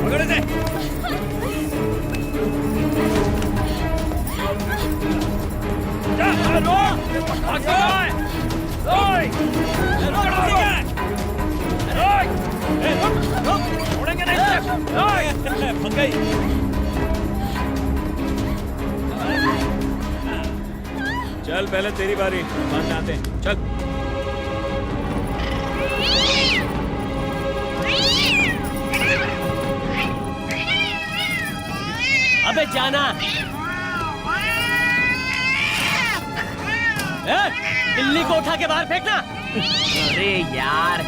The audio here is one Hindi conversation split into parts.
पकड़ इसे। जा, रोक, भाग रहा है। रोक, छोड़ेंगे नहीं। फंस गई। चल पहले तेरी बारी, बाद में आते हैं। चल। अबे जाना। बिल्ली को उठा के बाहर फेंकना। अरे यार।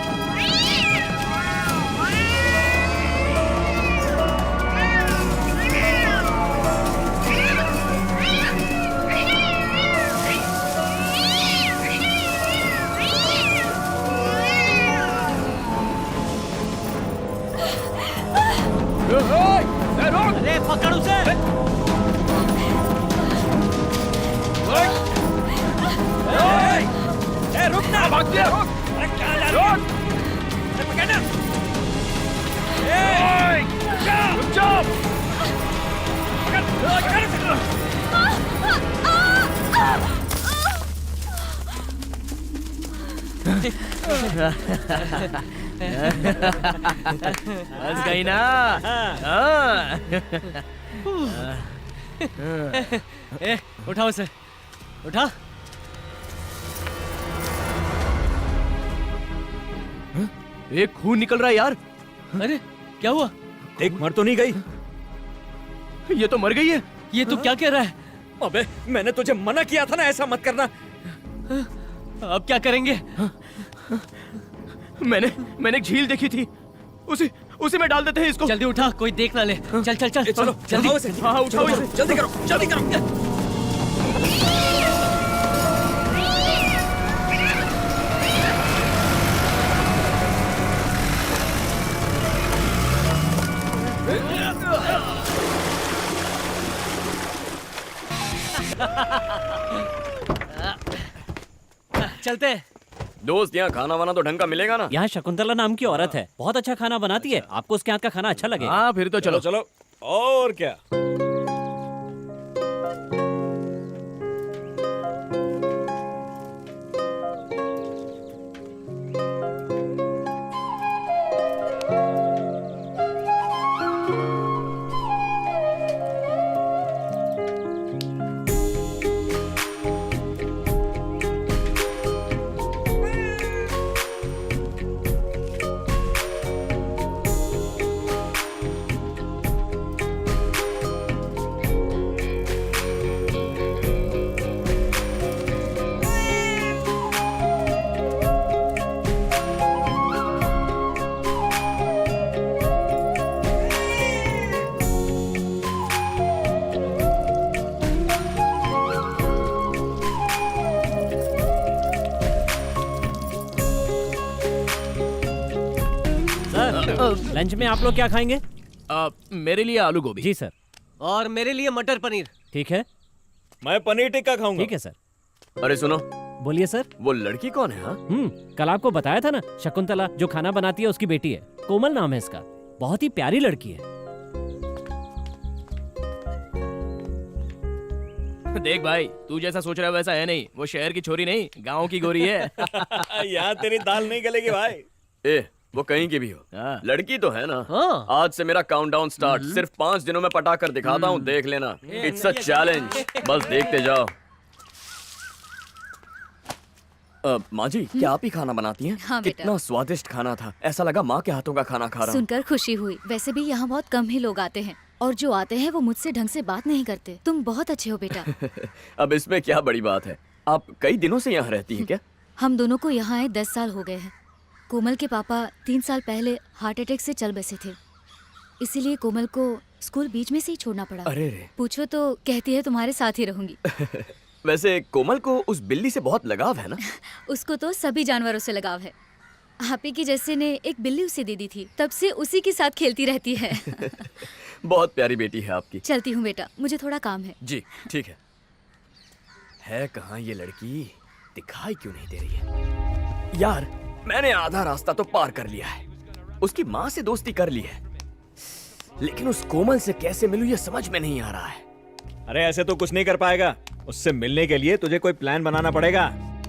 अरे पकड़ उसे। रुक ना, भाग गया। अरे क्या जा रहा है? पकड़ना। रुक जाओ। बस गई ना। उठा उसे, उठा। एक खून निकल रहा है यार। अरे क्या हुआ? देख, मर तो नहीं गई। ये तो मर गई है। ये तू क्या कह रहा है? अबे मैंने तुझे मना किया था ना ऐसा मत करना। अब क्या करेंगे? मैंने एक झील देखी थी, उसी में डाल देते हैं इसको। जल्दी उठा, कोई देख ना ले। चल चल चल। चलो जल्दी। हाँ उठाओ इसे। जल्दी करो, जल्दी करो। चलते। दोस्त, यहाँ खाना वाना तो ढंग का मिलेगा ना? यहाँ शकुंतला नाम की औरत है, बहुत अच्छा खाना बनाती है। आपको उसके हाथ का खाना अच्छा लगेगा। हाँ फिर तो चलो। चलो और क्या। लंच में आप लोग क्या खाएंगे? मेरे लिए आलू गोभी। जी सर। और मेरे लिए मटर पनीर। ठीक है। मैं पनीर टिक्का खाऊंगा। ठीक है सर। अरे सुनो, बोलिए सर। वो लड़की कौन है? हाँ, कल आपको बताया था ना, शकुंतला जो खाना बनाती है उसकी बेटी है। कोमल नाम है इसका, बहुत ही प्यारी लड़की है। देख भाई, तू जैसा सोच रहा है वैसा है नहीं। वो शहर की छोरी नहीं, गांव की गोरी है। यहाँ तेरी दाल नहीं गलेगी भाई। ए, वो कहीं की भी हो, लड़की तो है ना? हाँ। आज से मेरा काउंटडाउन स्टार्ट। सिर्फ 5 दिनों में पटा कर दिखाता हूँ, देख लेना। इट्स अ चैलेंज, बस देखते जाओ। माँ जी, क्या आप ही खाना बनाती हैं? हाँ बेटा। कितना स्वादिष्ट खाना था, ऐसा लगा माँ के हाथों का खाना खा रहा हूँ। सुनकर खुशी हुई। वैसे भी यहाँ बहुत कम ही लोग आते हैं, और जो आते हैं वो मुझसे ढंग से बात नहीं करते। तुम बहुत अच्छे हो बेटा। अब इसमें क्या बड़ी बात है? आप कई दिनों से यहाँ रहती हैं क्या? हम दोनों को यहाँ आए 10 साल हो गए हैं। कोमल के पापा 3 साल पहले हार्ट अटैक से चल बसे थे, इसीलिए कोमल को स्कूल बीच में से ही छोड़ना पड़ा। अरे रे। पूछो तो कहती है तुम्हारे साथ ही रहूंगी। वैसे कोमल को उस बिल्ली से बहुत लगाव है ना? उसको तो सभी जानवरों से लगाव है। आप ही की जैसे ने एक बिल्ली उसे दे दी थी, तब से उसी के साथ खेलती रहती है। बहुत प्यारी बेटी है आपकी। चलती हूँ बेटा, मुझे थोड़ा काम है। जी ठीक है कहाँ ये लड़की? दिखाई क्यों नहीं दे रही है? यार, मैंने आधा रास्ता तो पार कर लिया है, उसकी माँ से दोस्ती कर ली है, लेकिन उस कोमल से कैसे मिलूं ये समझ में नहीं आ रहा है। अरे ऐसे तो कुछ नहीं कर पाएगा। उससे मिलने के लिए तुझे कोई प्लान बनाना पड़ेगा।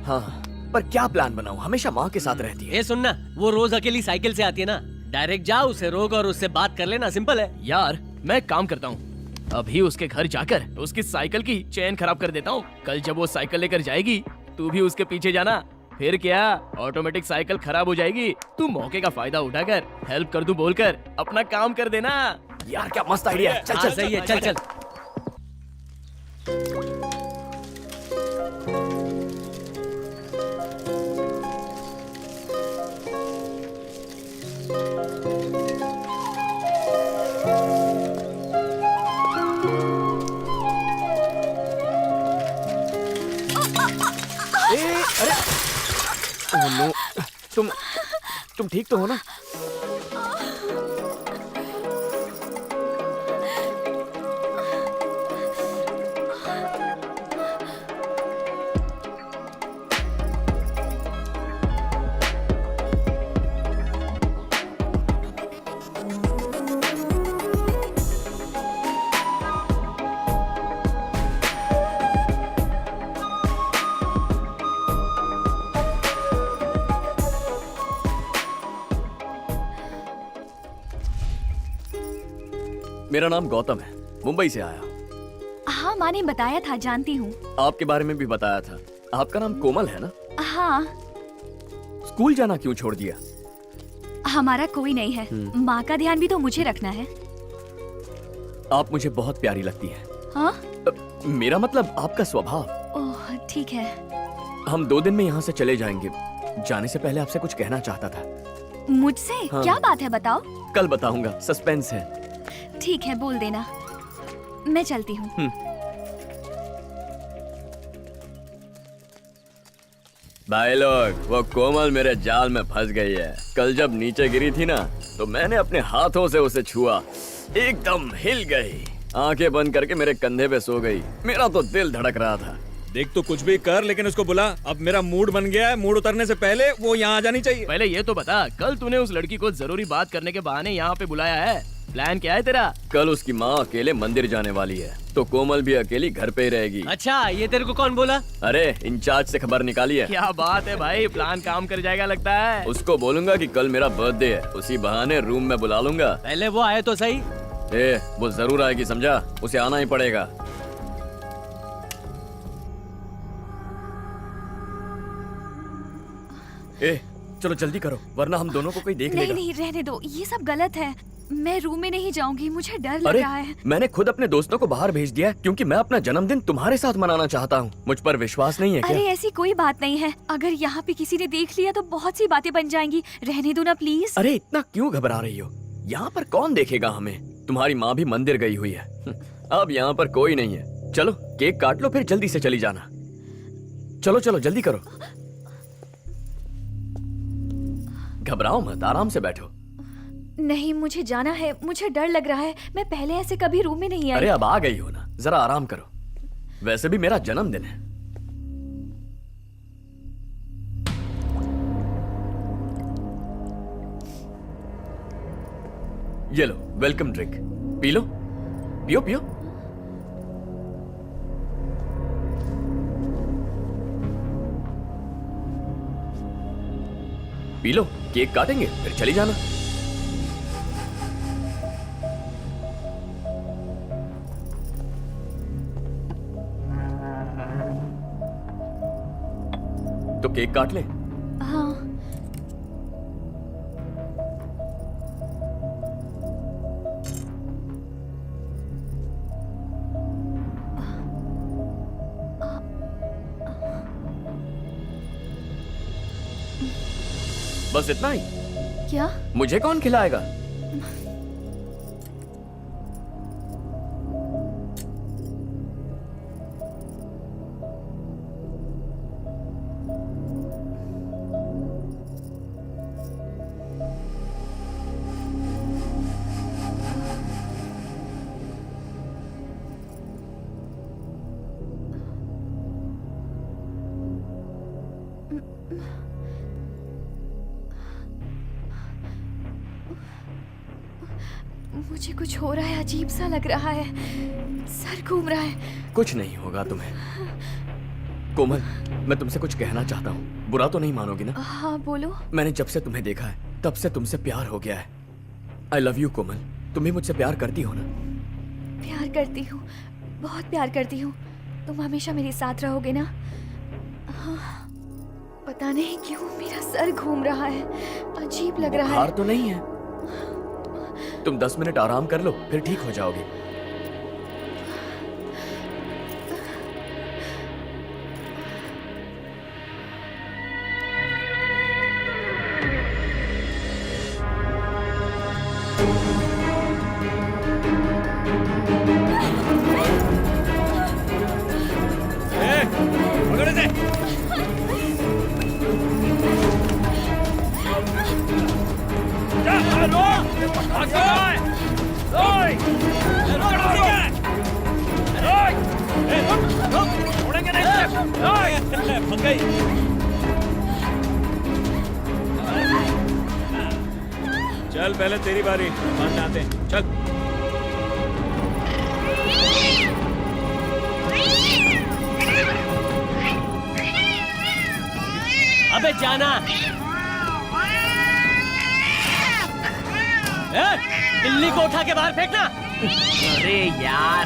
हाँ, पर क्या प्लान बनाऊं? हमेशा माँ के साथ रहती है। ए सुनना, वो रोज अकेली साइकिल से आती है ना, डायरेक्ट जाओ उसे रोक और उससे बात कर लेना, सिंपल है। यार मैं एक काम करता हूँ, अभी उसके घर जाकर उसकी साइकिल की चेन खराब कर देता हूँ। कल जब वो साइकिल लेकर जाएगी तू भी उसके पीछे जाना। फिर क्या, ऑटोमेटिक साइकिल खराब हो जाएगी, तू मौके का फायदा उठाकर हेल्प कर दूं बोलकर अपना काम कर देना। यार क्या मस्त आइडिया है। चल हाँ, चल सही है, चल चल। अरे ओह नो, तुम ठीक तो हो ना? मेरा नाम गौतम है, मुंबई से आया हूँ। हाँ, माँ ने बताया था, जानती हूँ। आपके बारे में भी बताया था। आपका नाम कोमल है ना? हाँ। स्कूल जाना क्यों छोड़ दिया? हमारा कोई नहीं है, माँ का ध्यान भी तो मुझे रखना है। आप मुझे बहुत प्यारी लगती है। हाँ? मेरा मतलब आपका स्वभाव। ओह ठीक है। हम 2 दिन में यहाँ से चले जाएंगे। जाने से पहले आपसे कुछ कहना चाहता था। मुझसे? हाँ। क्या बात है, बताओ। कल बताऊंगा, सस्पेंस है। ठीक है, बोल देना। मैं चलती हूँ। भाई लोग, वो कोमल मेरे जाल में फंस गई है। कल जब नीचे गिरी थी ना, तो मैंने अपने हाथों से उसे छुआ, एकदम हिल गई। आंखें बंद करके मेरे कंधे पे सो गई। मेरा तो दिल धड़क रहा था। देख तो कुछ भी कर, लेकिन उसको बुला। अब मेरा मूड बन गया है, मूड उतरने से पहले वो यहाँ आ जानी चाहिए। पहले ये तो बता, कल तूने उस लड़की को जरूरी बात करने के बहाने यहाँ पे बुलाया है, प्लान क्या है तेरा? कल उसकी माँ अकेले मंदिर जाने वाली है, तो कोमल भी अकेली घर पे ही रहेगी। अच्छा, ये तेरे को कौन बोला? अरे इंचार्ज से खबर निकाली है। क्या बात है भाई, प्लान काम कर जाएगा लगता है। उसको बोलूंगा कि कल मेरा बर्थडे है, उसी बहाने रूम में बुला लूंगा। पहले वो आए तो सही। वो जरूर आएगी, समझा? उसे आना ही पड़ेगा। चलो जल्दी करो, वरना हम दोनों को कोई देख लेगा। नहीं, रहने दो, ये सब गलत है। मैं रूम में नहीं जाऊंगी, मुझे डर लग रहा है। मैंने खुद अपने दोस्तों को बाहर भेज दिया है, क्योंकि मैं अपना जन्मदिन तुम्हारे साथ मनाना चाहता हूँ। मुझ पर विश्वास नहीं है क्या? अरे ऐसी कोई बात नहीं है। अगर यहाँ पे किसी ने देख लिया तो बहुत सी बातें बन जाएंगी। रहने दो ना प्लीज। अरे इतना क्यों घबरा रही हो? यहाँ पर कौन देखेगा हमें? तुम्हारी माँ भी मंदिर गई हुई है। अब यहाँ पर कोई नहीं है। चलो केक काट लो, फिर जल्दी से चली जाना। चलो चलो जल्दी करो। घबराओ मत, आराम से बैठो। नहीं, मुझे जाना है, मुझे डर लग रहा है। मैं पहले ऐसे कभी रूम में नहीं आई। अरे अब आ गई हो ना, जरा आराम करो। वैसे भी मेरा जन्मदिन है। ये लो वेलकम ड्रिंक, पी लो, पियो पियो। पी लो, केक काटेंगे फिर चली जाना। तो केक काट ले। हाँ। बस इतना ही? क्या? मुझे कौन खिलाएगा? मुझे कुछ हो रहा है, अजीब सा लग रहा है, सर घूम रहा है। कुछ नहीं होगा तुम्हें। कोमल, मैं तुमसे कुछ कहना चाहता हूँ, बुरा तो नहीं मानोगी ना? हाँ बोलो। मैंने जब से तुम्हें देखा है तब से तुमसे प्यार हो गया है। आई लव यू कोमल। तुम भी मुझसे प्यार करती हो ना? प्यार करती हूँ, बहुत प्यार करती हूँ। तुम हमेशा मेरे साथ रहोगे ना? हाँ, पता नहीं क्यों मेरा सर घूम रहा है, अजीब लग रहा बुखार है। तो नहीं है? तुम 10 मिनट आराम कर लो, फिर ठीक हो जाओगे। पकड़ इसे। जा, रोक! भाग जाओ! ओए! पकड़ इसे क्या? ओए! रुक! छोड़ेंगे नहीं तुझे। ओए! फंस गई। चल पहले तेरी बारी, मान आते हैं। चल। अबे जाना। बिल्ली को उठा के बाहर फेंकना। अरे यार,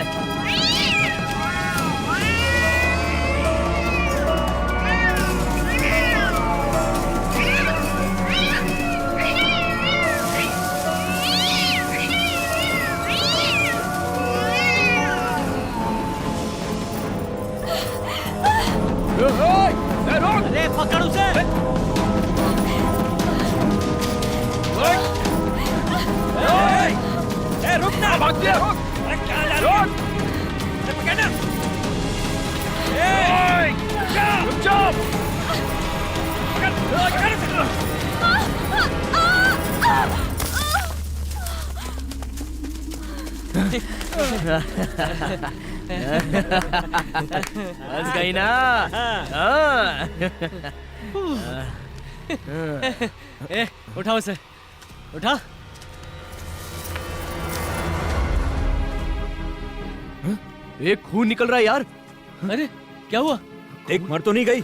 अरे पकड़ उसे। रुक ना! भाग गया! अरे कहाँ जा रही है? अरे पकड़ना! रुक जाओ! पकड़ इसे! बस गई ना? हाँ। उठा उसे, उठा। एक खून निकल रहा है यार। अरे क्या हुआ? देख, मर तो नहीं गई।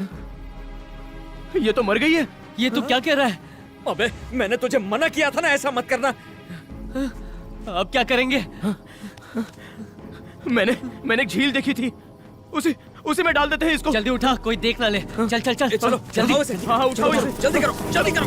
ये तो मर गई है। ये तू क्या कह रहा है? अबे मैंने तुझे मना किया था ना ऐसा मत करना। अब क्या करेंगे? मैंने एक झील देखी थी, उसी में डाल देते हैं इसको। जल्दी उठा, कोई देख ना ले। चल चल चल, चलो जल्दी। उठाओ इसे। हाँ, उठाओ इसे। जल्दी करो, जल्दी करो।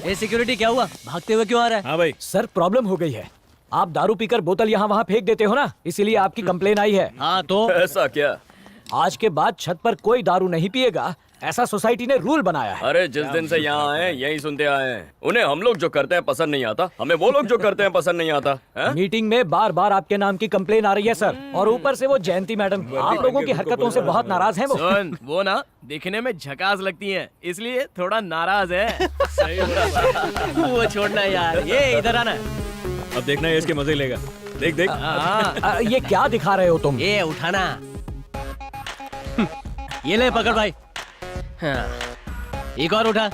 ए सिक्योरिटी, क्या हुआ? भागते हुए क्यों आ रहा है? हाँ भाई, सर प्रॉब्लम हो गई है। आप दारू पीकर बोतल यहाँ वहाँ फेंक देते हो ना, इसीलिए आपकी कंप्लेन आई है। हाँ तो ऐसा क्या? आज के बाद छत पर कोई दारू नहीं पिएगा, ऐसा सोसाइटी ने रूल बनाया है। अरे जिस दिन से यहाँ आए यही सुनते आए हैं। उन्हें हम लोग जो करते हैं पसंद नहीं आता, हमें वो लोग जो करते हैं पसंद नहीं आता है? मीटिंग में बार बार आपके नाम की कंप्लेन आ रही है सर, और ऊपर से वो जयंती मैडम आप लोगों की हरकतों से बहुत नाराज हैं वो। सुन, वो ना दिखने में झकास लगती हैं, इसलिए थोड़ा नाराज है। वो छोड़ना यार, ये इधर आना। अब देखना ये इसके मजे लेगा। देख देख। ये क्या दिखा रहे हो तुम? ये उठाना। ये ले पकड़ भाई। हाँ, एक और उठा।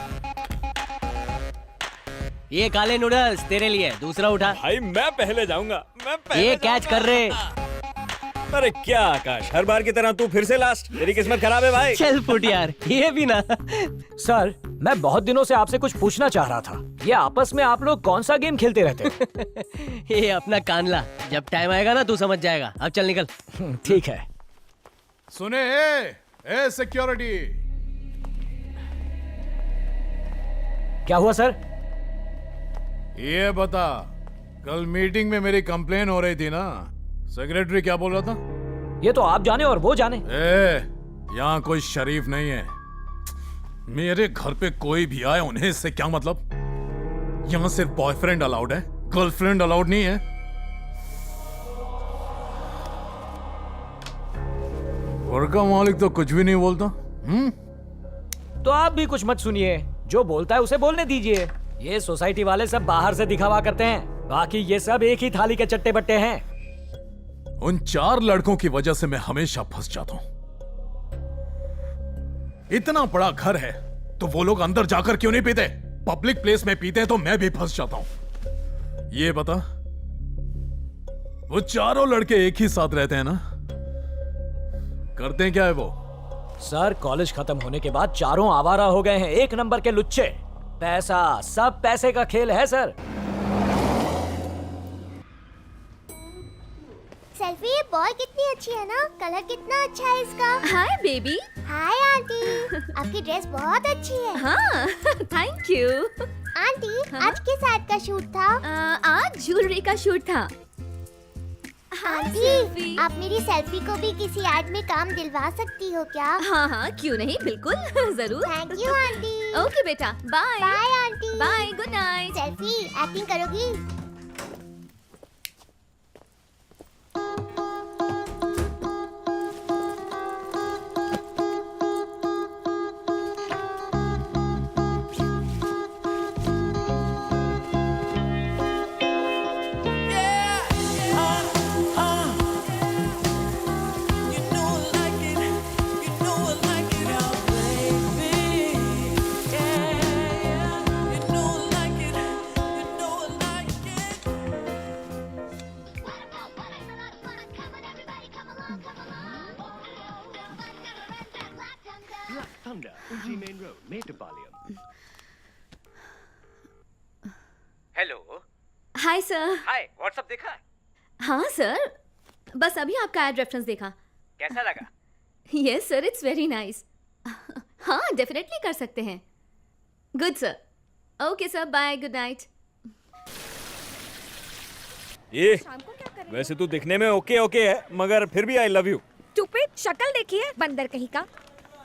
ये काले नूडल्स तेरे लिए, दूसरा उठा। भाई मैं पहले जाऊंगा, मैं पहले ये कैच कर रहे। अरे क्या आकाश, हर बार की तरह तू फिर से लास्ट। तेरी किस्मत खराब है भाई। चल फुट यार, ये भी ना। सर मैं बहुत दिनों से आपसे कुछ पूछना चाह रहा था। ये आपस में आप लोग कौन सा गेम खेलते रहते हैं? ये अपना कानला, जब टाइम आएगा ना तू समझ जाएगा। अब चल निकल। ठीक है। सुने ए सिक्योरिटी, क्या हुआ सर? ये बता, कल मीटिंग में मेरी कंप्लेन हो रही थी ना, सेक्रेटरी क्या बोल रहा था? ये तो आप जाने और वो जाने। ए, यहाँ कोई शरीफ नहीं है। मेरे घर पे कोई भी आए उन्हें इससे क्या मतलब? यहाँ सिर्फ बॉयफ्रेंड अलाउड है, गर्लफ्रेंड अलाउड नहीं है। घर का मालिक तो कुछ भी नहीं बोलता। तो आप भी कुछ मत सुनिए, जो बोलता है उसे बोलने दीजिए। ये सोसाइटी वाले सब बाहर से दिखावा करते हैं, बाकी ये सब एक ही थाली के चट्टे बट्टे हैं। उन 4 लड़कों की वजह से मैं हमेशा फंस जाता हूं। इतना बड़ा घर है तो वो लोग अंदर जाकर क्यों नहीं पीते? पब्लिक प्लेस में पीते हैं तो मैं भी फंस जाता हूं। ये बता, वो चारों लड़के एक ही साथ रहते हैं ना? करते हैं क्या है वो? सर, कॉलेज खत्म होने के बाद चारों आवारा हो गए हैं, 1 नंबर के लुच्चे। पैसा, सब पैसे का खेल है सर। सेल्फी, ये बॉय कितनी अच्छी है ना, कलर कितना अच्छा है इसका। Hi baby. हाय आंटी, आपकी ड्रेस बहुत अच्छी है। हाँ थैंक यू। आंटी, आज किस ऐड का शूट था? आज ज्वेलरी का शूट था। आंटी, आप मेरी सेल्फी को भी किसी ऐड में काम दिलवा सकती हो क्या? हाँ हाँ क्यों नहीं, बिल्कुल जरूर। Thank you aunty. ओके बेटा, bye. Bye aunty. Bye, good night. Selfie acting करोगी? Hello. Hi sir. Hi, WhatsApp देखा? हाँ सर, बस अभी आपका एड रेफरेंस देखा। कैसा लगा? Yes sir, it's very nice. हाँ डेफिनेटली कर सकते हैं। Good sir. Okay sir, bye, good night. ये वैसे तू दिखने में ओके ओके है, मगर फिर भी आई लव यू। स्टूपिड, शक्ल देखिए बंदर कहीं का।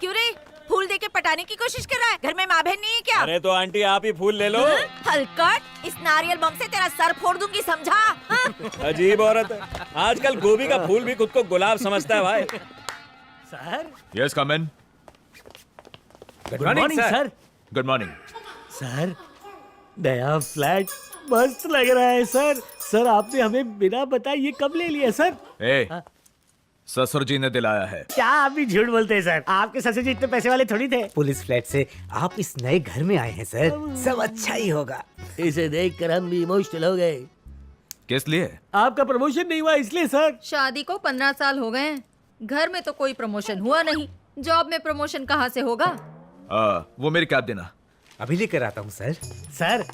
क्यों रे, फूल देके पटाने की कोशिश कर रहा है? घर में माँ बहन नहीं है क्या? अरे तो आंटी आप ही फूल ले लो। हलकट, इस नारियल बम से तेरा सर फोड़ दूंगी, समझा? हाँ? अजीब औरत है, आजकल गोभी का फूल भी खुद को गुलाब समझता है भाई। Sir. Yes, come in. Good morning sir. Good morning sir, नया फ्लैट मस्त लग रहा है सर। सर आपने हमें बिना बताए ये कब ले लिया सर? ए, ससुर जी ने दिलाया है। क्या आप भी झूठ बोलते हैं सर? आपके ससुर जी इतने पैसे वाले थोड़ी थे। पुलिस फ्लैट से आप इस नए घर में आए हैं सर, सब अच्छा ही होगा। इसे देखकर हम भी इमोशनल हो गए। किस लिए? आपका प्रमोशन नहीं हुआ इसलिए सर। शादी को 15 साल हो गए हैं, घर में तो कोई प्रमोशन हुआ नहीं, जॉब में प्रमोशन कहाँ से होगा? वो मेरी कैब देना। अभी लेकर आता हूँ सर। सर,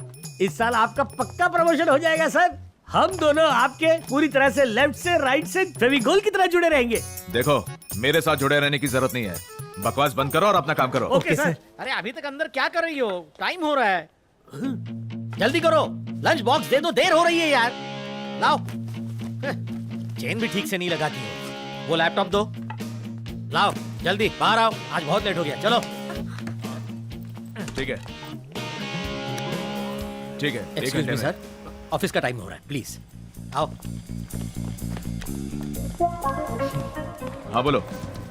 इस साल आपका पक्का प्रमोशन हो जाएगा सर। हम दोनों आपके पूरी तरह से लेफ्ट से राइट से फेविकोल की तरह जुड़े रहेंगे। देखो, मेरे साथ जुड़े रहने की जरूरत नहीं है। बकवास बंद करो और अपना काम करो। Okay sir. अरे अभी तक अंदर क्या कर रही हो? टाइम हो रहा है। जल्दी करो, लंच बॉक्स दे दो, देर हो रही है यार। लाओ। चेन भी ठीक से नहीं लगाती हो। वो लैपटॉप दो। लाओ जल्दी, बाहर आओ, आज बहुत लेट हो गया। चलो। ठीक है, ठीक है। एक्सक्यूज मी सर, ऑफिस का टाइम हो रहा है, प्लीज आओ। हाँ बोलो,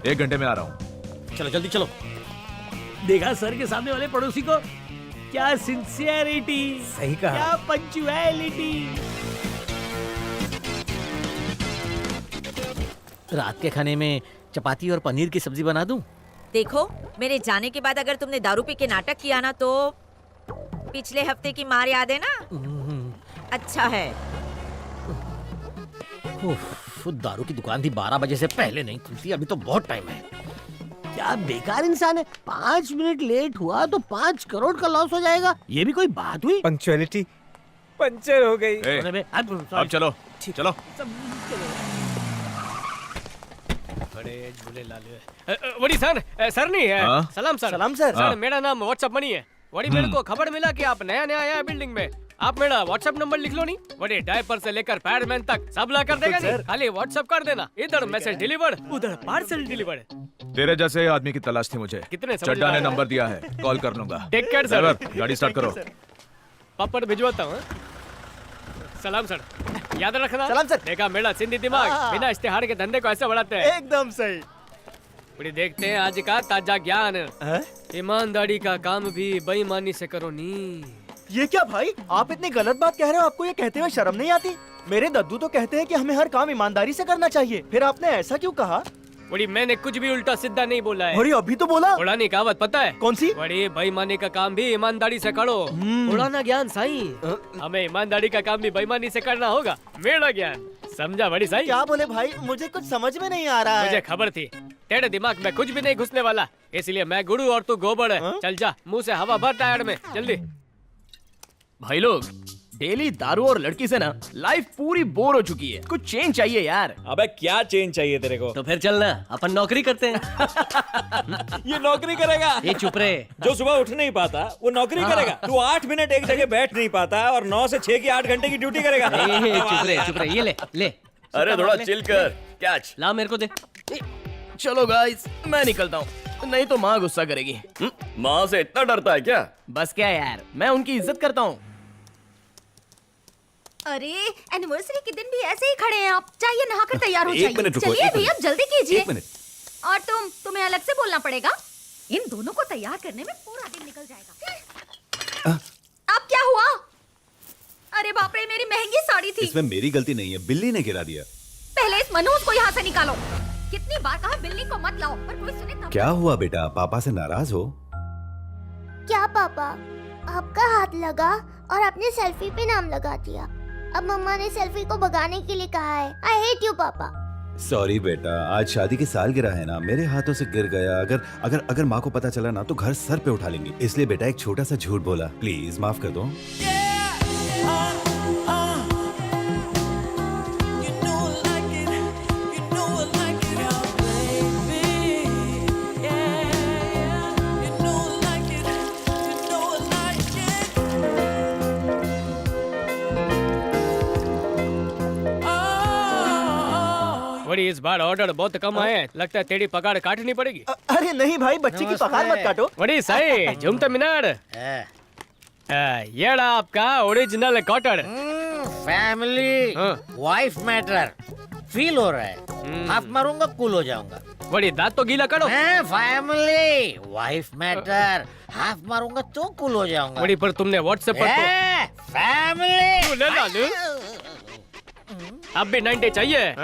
1 घंटे में आ रहा हूँ। चलो जल्दी चलो। देखा सर के सामने वाले पड़ोसी को? क्या सिंसियरिटी, सही कहा। क्या पंक्चुअलिटी। रात के खाने में चपाती और पनीर की सब्जी बना दूं? देखो, मेरे जाने के बाद अगर तुमने दारू पी के नाटक किया ना, तो पिछले हफ्ते की मार याद है ना? अच्छा है। दारू की दुकान थी 12 बजे से पहले नहीं खुलती, अभी तो बहुत टाइम है। क्या बेकार इंसान है, 5 मिनट लेट हुआ तो 5 करोड़ का लॉस हो जाएगा। ये भी कोई बात हुई? पंक्चुअलिटी पंचर हो गई। अब चलो, चलो। वड़ी सर, सर नहीं है। हाँ? सलाम सर। सलाम सर। सर मेरा नाम व्हाट्सएप मनी है। वड़ी मेरे को खबर मिला कि आप नया नया आया है बिल्डिंग में। आप मेरा व्हाट्सएप नंबर लिख लो नहीं, बड़े डायपर से लेकर पैडमैन तक सब ला कर देगा नहीं, खाली व्हाट्सएप कर देना, इधर मैसेज डिलीवर्ड, उधर पार्सल डिलीवर्ड। तेरे जैसे आदमी की तलाश थी मुझे। कितने समझ चड्डा ने रहा है? नंबर दिया है, कॉल कर लूंगा। Take care sir. ड्राइवर, गाड़ी स्टार्ट करो। पापड़ भिजवाता हूँ। सलाम सर, याद रखना। सलाम सर। देखा मेरा सिंधी दिमाग, बिना इश्तेहार के धंधे को ऐसे बढ़ाते हैं। एकदम सही। बड़ी देखते हैं आज का ताजा ज्ञान। ईमानदारी का काम भी बेईमानी से करो नी। ये क्या भाई, आप इतनी गलत बात कह रहे हो, आपको ये कहते हुए शर्म नहीं आती? मेरे दद्दू तो कहते हैं कि हमें हर काम ईमानदारी से करना चाहिए, फिर आपने ऐसा क्यों कहा? बड़ी मैंने कुछ भी उल्टा सीधा नहीं बोला है। अरे अभी तो बोला। उड़ानी कहावत पता है? कौन सी? बड़ी बेईमानी का काम भी ईमानदारी से करो। उड़ाना ज्ञान साई। हमें ईमानदारी का काम भी बेईमानी से करना होगा, मेरा ज्ञान समझा बड़ी साई? क्या बोले भाई, मुझे कुछ समझ में नहीं आ रहा है। मुझे खबर थी तेरे दिमाग में कुछ भी नहीं घुसने वाला, इसलिए मैं गुरु और तू गोबर है। चल जा, मुंह से हवा भर टायर में, जल्दी। भाई लोग, डेली दारू और लड़की से ना लाइफ पूरी बोर हो चुकी है, कुछ चेंज चाहिए यार। अबे क्या चेंज चाहिए तेरे को? तो फिर चलना, अपन नौकरी करते हैं। ये नौकरी करेगा? ये चुप रहे। जो सुबह उठ नहीं पाता वो नौकरी करेगा? तू 8 मिनट एक जगह बैठ नहीं पाता और 9 से 6 की 8 घंटे की ड्यूटी करेगा? चुप रहे, ये ले ले। अरे थोड़ा चिल कर, कैच। ला मेरे को दे। चलो गाइस, मैं निकलता हूँ, नहीं तो माँ गुस्सा करेगी। माँ से इतना डरता है क्या? बस क्या यार, मैं उनकी इज्जत करता हूँ। अरे एनिवर्सरी के दिन भी ऐसे ही खड़े हैं आप, चाहिए नहाकर तैयार हो जाइए। मिनट रुको, चलिए एक भैया जल्दी कीजिए। 1 मिनट। और तुम्हें अलग से बोलना पड़ेगा। इन दोनों को तैयार करने में पूरा दिन निकल जाएगा। अब क्या हुआ? अरे बाप रे, मेरी महंगी साड़ी थी। इसमें मेरी गलती नहीं है, बिल्ली ने गिरा दिया। पहले इस मनहूस को यहाँ से निकालो। कितनी बार कहा बिल्ली को मत लाओ, पर कोई सुने तब। क्या हुआ बेटा, पापा से नाराज हो? क्या पापा, आपका हाथ लगा और आपने सेल्फी पे नाम लगा दिया। अब मम्मा ने सेल्फी को भगाने के लिए कहा है। आई हेट यू पापा। सॉरी बेटा, आज शादी की सालगिरह है ना, मेरे हाथों से गिर गया। अगर अगर अगर माँ को पता चला ना तो घर सर पे उठा लेंगी, इसलिए बेटा एक छोटा सा झूठ बोला, प्लीज माफ कर दो। बड़ी इस बार ऑर्डर बहुत कम आए हैं, लगता है तेरी पगार काटनी पड़ेगी। अरे नहीं भाई, बच्चे की पगार मत काटो। बड़ी सही झुमता मीनार। ये रहा आपका original cotton. Family wife matter feel हो रहा है। हाथ मारूंगा कूल हो जाऊंगा। बड़ी दांत तो गीला करो। फैमिली वाइफ मैटर हाथ मारूंगा तो कूल हो जाऊंगा। बड़ी पर तुमने व्हाट्सएप पर तो फैमिली ले डालू। अब भी 90 चाहिए?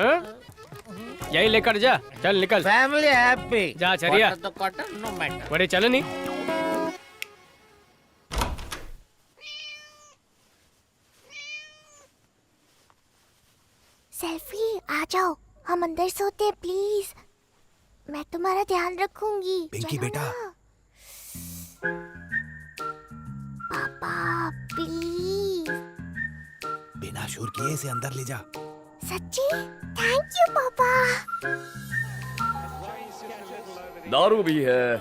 यही लेकर जा, चल निकल। Family happy. जा चरिया। तो कॉटन नो मैटर। बड़े चलो नहीं। सेल्फी आ जाओ, हम अंदर सोते हैं प्लीज। मैं तुम्हारा ध्यान रखूंगी। पिंकी चलो बेटा। ना। पापा प्लीज। बिना शोर किए इसे अंदर ले जा। सच्ची? थैंक यू पापा। दारू भी है,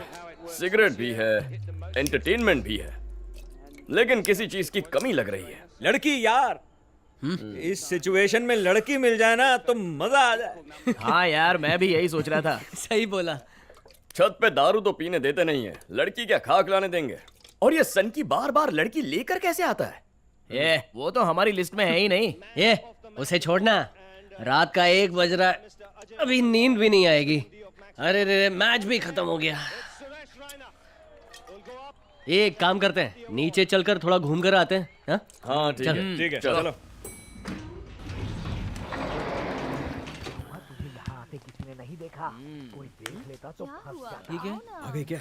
सिगरेट भी है, एंटरटेनमेंट भी है, लेकिन किसी चीज की कमी लग रही है। लड़की यार। इस सिचुएशन में लड़की मिल जाए ना तो मजा आ जाए। हाँ यार, मैं भी यही सोच रहा था। सही बोला। छत पे दारू तो पीने देते नहीं है, लड़की क्या खाक लाने देंगे? और ये सन की बार बार लड़की लेकर कैसे आता है? ये वो तो हमारी लिस्ट में है ही नहीं। ये उसे छोड़ना, रात का 1 बज रहा है, अभी नींद भी नहीं आएगी। अरे रे, मैच भी खत्म हो गया। एक काम करते हैं, नीचे चलकर थोड़ा घूम कर आते हैं। हाँ? हाँ ठीक चल। है, ठीक है, चलो। चलो। किसी ने नहीं देखा, कोई देख लेता तो ठीक है। आगे क्या?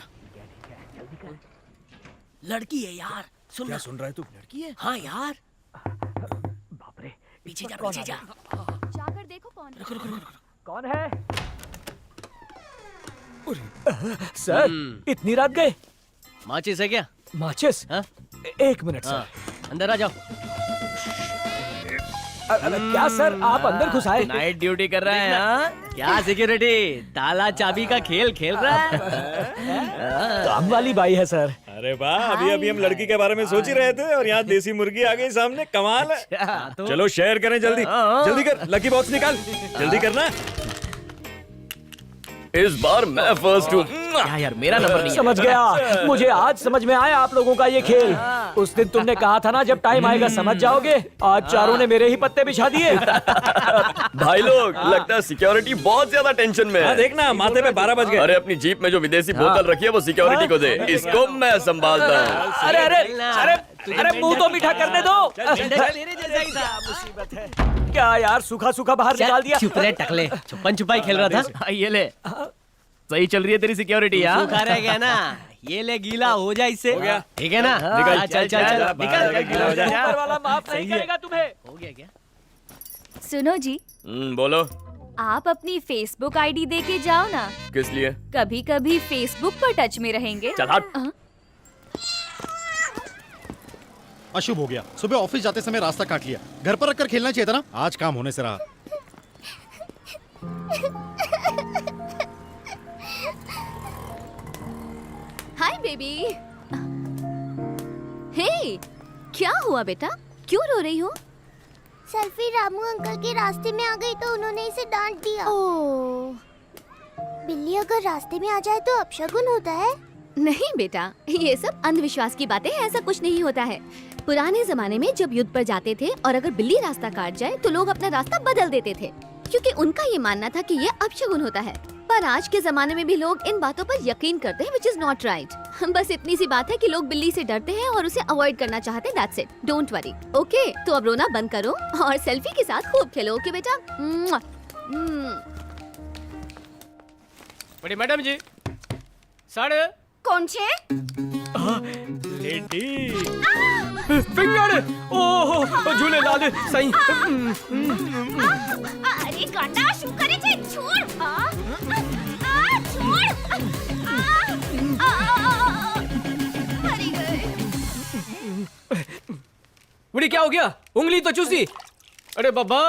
लड़की है यार, सुन क्या सुन रहा है तू? लड़की है? हाँ यार। बाप रे, पीछे जा, पीछे जा। जाकर देखो कौन है। रुको। कौन है? सर, इतनी रात गए? माचिस है क्या? माचिस? हाँ? 1 मिनट सर। अंदर आ जाओ। क्या सर, आप अंदर घुस आए? नाइट ड्यूटी कर रहा है? हाँ? क्या सिक्योरिटी, ताला चाबी का खेल खेल रहा है? काम वाली बाई है सर। अरे वाह, अभी अभी हम लड़की के बारे में सोच ही रहे थे और यहाँ देसी मुर्गी आ गई सामने। कमाल है। चलो शेयर करें जल्दी। जल्दी कर, लकी बॉक्स निकाल, जल्दी करना। इस बार मैं फर्स्ट हूँ। क्या यार, मेरा नंबर नहीं है। समझ गया, मुझे आज समझ में आया आप लोगों का ये खेल। उस दिन तुमने कहा था ना जब टाइम आएगा समझ जाओगे। आज चारों ने मेरे ही पत्ते बिछा दिए। भाई लोग, लगता है सिक्योरिटी बहुत ज्यादा टेंशन में है। देखना, माथे पे 12 बज गए। अरे अपनी जीप में जो विदेशी बोतल रखी है वो सिक्योरिटी को दे, इसको मैं संभालता हूँ। अरे अरे अरे अरे मुंह तो मीठा करने दो। क्या यार, सूखा सूखा बाहर निकाल दिया। चुप रहे टकले, छुपन छुपाई खेल रहा था। ये ले, सही चल रही है तेरी सिक्योरिटी यार। सूखा रह गया ना, ये ले गीला हो जाए इससे। हो गया। ठीक है ना? निकल, चल चल चल निकल। गीला हो जाए। ऊपर वाला माफ नहीं करेगा तुम्हें। हो गया क्या? सुनो जी, बोलो। आप अपनी फेसबुक आईडी दे के जाओ ना। किस लिए? कभी कभी फेसबुक पर टच में रहेंगे। चल हट। अशुभ हो गया, सुबह ऑफिस जाते समय रास्ता काट लिया। घर पर रखकर खेलना चाहिए था ना, आज काम होने से रहा। Hi baby. हे, क्या हुआ बेटा, क्यों रो रही हो? सेल्फी रामू अंकल के रास्ते में आ गई तो उन्होंने इसे डांट दिया। ओह, बिल्ली अगर रास्ते में आ जाए तो अपशगुन होता है। नहीं बेटा, ये सब अंधविश्वास की बातें हैं, ऐसा कुछ नहीं होता है। पुराने जमाने में जब युद्ध पर जाते थे और अगर बिल्ली रास्ता काट जाए तो लोग अपना रास्ता बदल देते थे, क्योंकि उनका ये मानना था कि ये अपशगुन होता है। पर आज के जमाने में भी लोग इन बातों पर यकीन करते हैं, which is not right। बस इतनी सी बात है कि लोग बिल्ली से डरते हैं और उसे अवॉइड करना चाहते हैं, that's it। Don't worry, okay? तो अब रोना बंद करो और सेल्फी के साथ खूब खेलो, ओके बेटा? बड़ी मैडम जी, साढ़े कौन छे? Lady finger. ओह झूले लाल सही। अरे गांडा, શું કરે છે? છોડ। છોડ। मरी गए। बड़ी क्या हो गया, उंगली तो चूसी। अरे बाबा,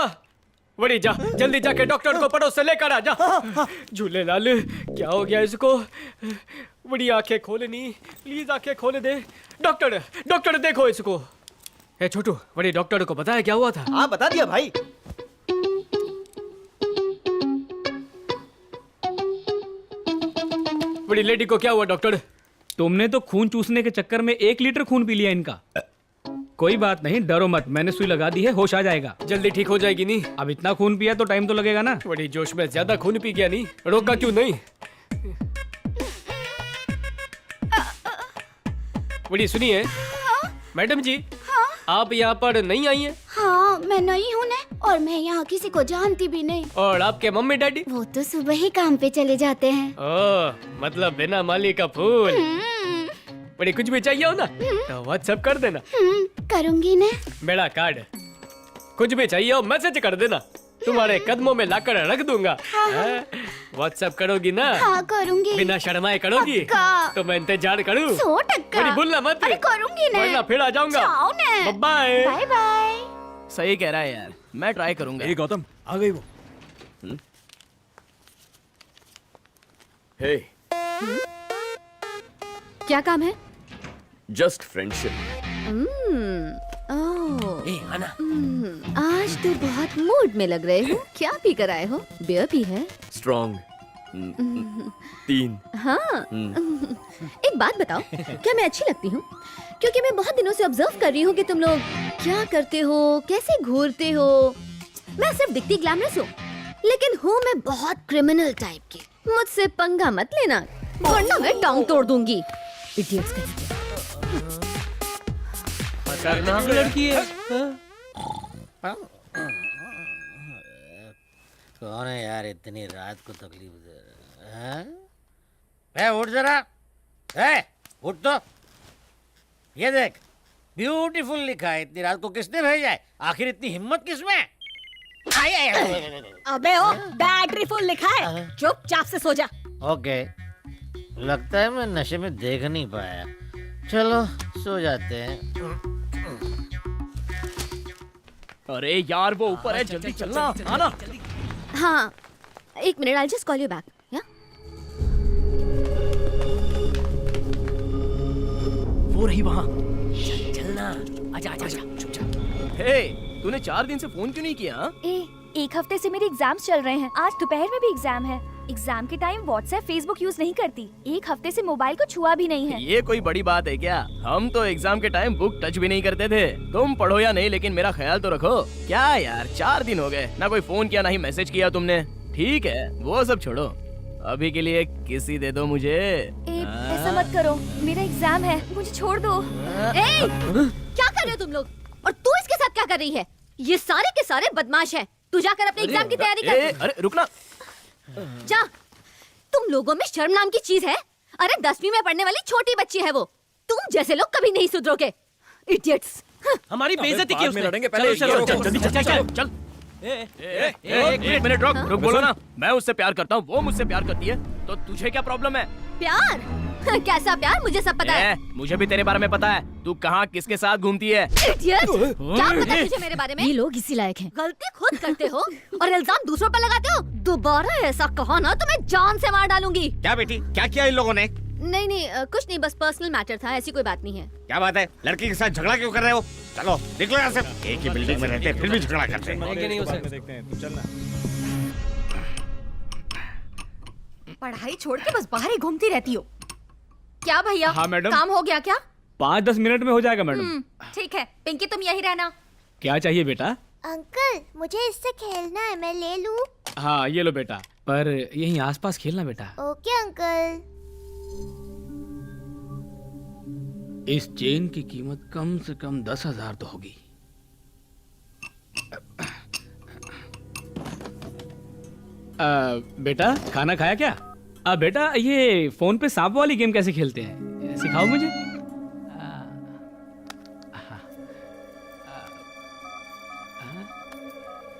बड़ी जा जल्दी जाके डॉक्टर को पड़ोस से लेकर आ जा। झूले लाल, क्या हो गया इसको? बड़ी आंखें खोलनी, प्लीज आंखें खोल दे। डॉक्टर डॉक्टर देखो इसको। ए छोटू, बड़ी डॉक्टर को बताया क्या हुआ था? हाँ बता दिया भाई। बड़ी लेडी को क्या हुआ डॉक्टर? तुमने तो खून चूसने के चक्कर में 1 लीटर खून पी लिया इनका। कोई बात नहीं, डरो मत, मैंने सुई लगा दी है, होश आ जाएगा। जल्दी ठीक हो जाएगी नहीं? अब इतना खून पिया तो टाइम तो लगेगा ना। बड़ी जोश में ज्यादा खून पी गया नहीं, रोका क्यों नहीं? बड़ी सुनिए। मैडम जी, आप यहाँ पर नहीं आई हैं? हाँ, मैं नहीं हूँ ना, और मैं यहाँ किसी को जानती भी नहीं। और आपके मम्मी डैडी? वो तो सुबह ही काम पे चले जाते हैं। ओह, मतलब बिना माली का फूल। बड़ी कुछ भी चाहिए हो ना तो व्हाट्सएप कर देना। करूँगी ना। मेरा कार्ड, कुछ भी चाहिए हो मैसेज कर देना, तुम्हारे कदमों में लाकर रख दूंगा। व्हाट्सएप करोगी ना? हाँ करूँगी। बिना शर्माए करोगी? पक्का। तो मैं इंतजार करूँ? 100%। बड़ी भूलना मत। अरे करूँगी ना। वरना फिर आ जाऊंगा। जाओ ना। Bye bye bye. सही कह रहा है यार, मैं ट्राई करूंगा। ए गौतम, आ गई वो। हे, क्या काम है? Just friendship. आज तो बहुत मूड में लग रहे हो। क्या पी कर आए हो? बियर भी है? स्ट्रॉन्ग 3। हाँ। एक बात बताओ, क्या मैं अच्छी लगती हूँ? क्योंकि मैं बहुत दिनों से ऑब्जर्व कर रही हूँ कि तुम लोग क्या करते हो, कैसे घूरते हो। मैं सिर्फ दिखती ग्लैमरस हूँ, लेकिन हूँ मैं बहुत क्रिमिनल टाइप की। मुझसे पंगा मत लेना, वरना मैं टांग तोड़ दूंगी। इडियट्स कहीं। खतरनाक लड़की है। कौन है यार इतनी रात को तकलीफ दे रहा है? उठ जरा, उठ तो। ये देख, ब्यूटीफुल लिखा है। इतनी रात को किसने भेजा है? आखिर इतनी हिम्मत किसमें? अबे ओ, बैटरी फुल लिखा है, चुपचाप से सो जा। ओके, लगता है मैं नशे में देख नहीं पाया। चलो सो जाते हैं। अरे यार वो ऊपर है, जल्दी चलना, आना। हाँ, 1 minute, I'll just call you back. Yeah? वो रही वहाँ। चलना, आजा आजा आजा, चुप जा। हे, तूने 4 दिन से फोन क्यों नहीं किया? हाँ? एक हफ्ते से मेरे एग्जाम्स चल रहे हैं। आज दोपहर में भी एग्जाम है। एग्जाम के टाइम व्हाट्सएप फेसबुक यूज नहीं करती। एक हफ्ते से मोबाइल को छुआ भी नहीं है। ये कोई बड़ी बात है क्या? हम तो एग्जाम के टाइम बुक टच भी नहीं करते थे। तुम पढ़ो या नहीं, लेकिन मेरा ख्याल तो रखो। क्या यार, 4 दिन हो गए, ना कोई फोन किया ना ही मैसेज किया तुमने। ठीक है, वो सब छोड़ो, अभी के लिए किसी दे दो मुझे। ऐसा मत करो, मेरा एग्जाम है, मुझे छोड़ दो। क्या कर रहे हो तुम लोग? और तू इसके साथ क्या कर रही है? ये सारे के सारे बदमाश हैं। तू जाकर अपने एग्जाम की तैयारी कर। अरे रुकना। जा। तुम लोगों में शर्म नाम की चीज है? अरे 10वीं में पढ़ने वाली छोटी बच्ची है वो। तुम जैसे लोग कभी नहीं सुधरोगे। इडियट्स। हमारी बेइज्जती की उसने। लड़ेंगे पहले। चल। एक मिनट रुक बोलो ना। मैं उससे प्यार करता हूँ, वो मुझसे प्यार करती है, तो तुझे क्या प्रॉब्लम है? प्यार? कैसा प्यार? मुझे सब पता है। मुझे भी तेरे बारे में पता है। तू कहाँ किसके साथ घूमती है? Idiot! क्या पता है तुझे मेरे बारे में? ये लोग इसी लायक हैं। गलती खुद करते हो और इल्जाम दूसरों पर लगाते हो। दोबारा ऐसा कहा ना तो मैं जान से मार डालूंगी। क्या बेटी, क्या किया इन लोगों ने? नहीं, कुछ नहीं, बस पर्सनल मैटर था, ऐसी कोई बात नहीं है। क्या बात है? लड़की के साथ झगड़ा क्यों कर रहे हो? चलो निकलो यहाँ से। एक ही बिल्डिंग में रहते हैं फिर भी झगड़ा करते हैं। पढ़ाई छोड़ के बस बाहर ही घूमती रहती हो। क्या भैया? हाँ मैडम। काम हो गया क्या? 5-10 मिनट में हो जाएगा मैडम। ठीक है, पिंकी तुम यही रहना। क्या चाहिए बेटा? अंकल मुझे इससे खेलना है, मैं ले लूं? हाँ ये लो बेटा, पर यहीं आसपास खेलना बेटा। Okay uncle. इस चेन की कीमत कम से कम 10,000 तो होगी। बेटा खाना खाया क्या? बेटा ये फोन पे सांप वाली गेम कैसे खेलते हैं, सिखाओ मुझे।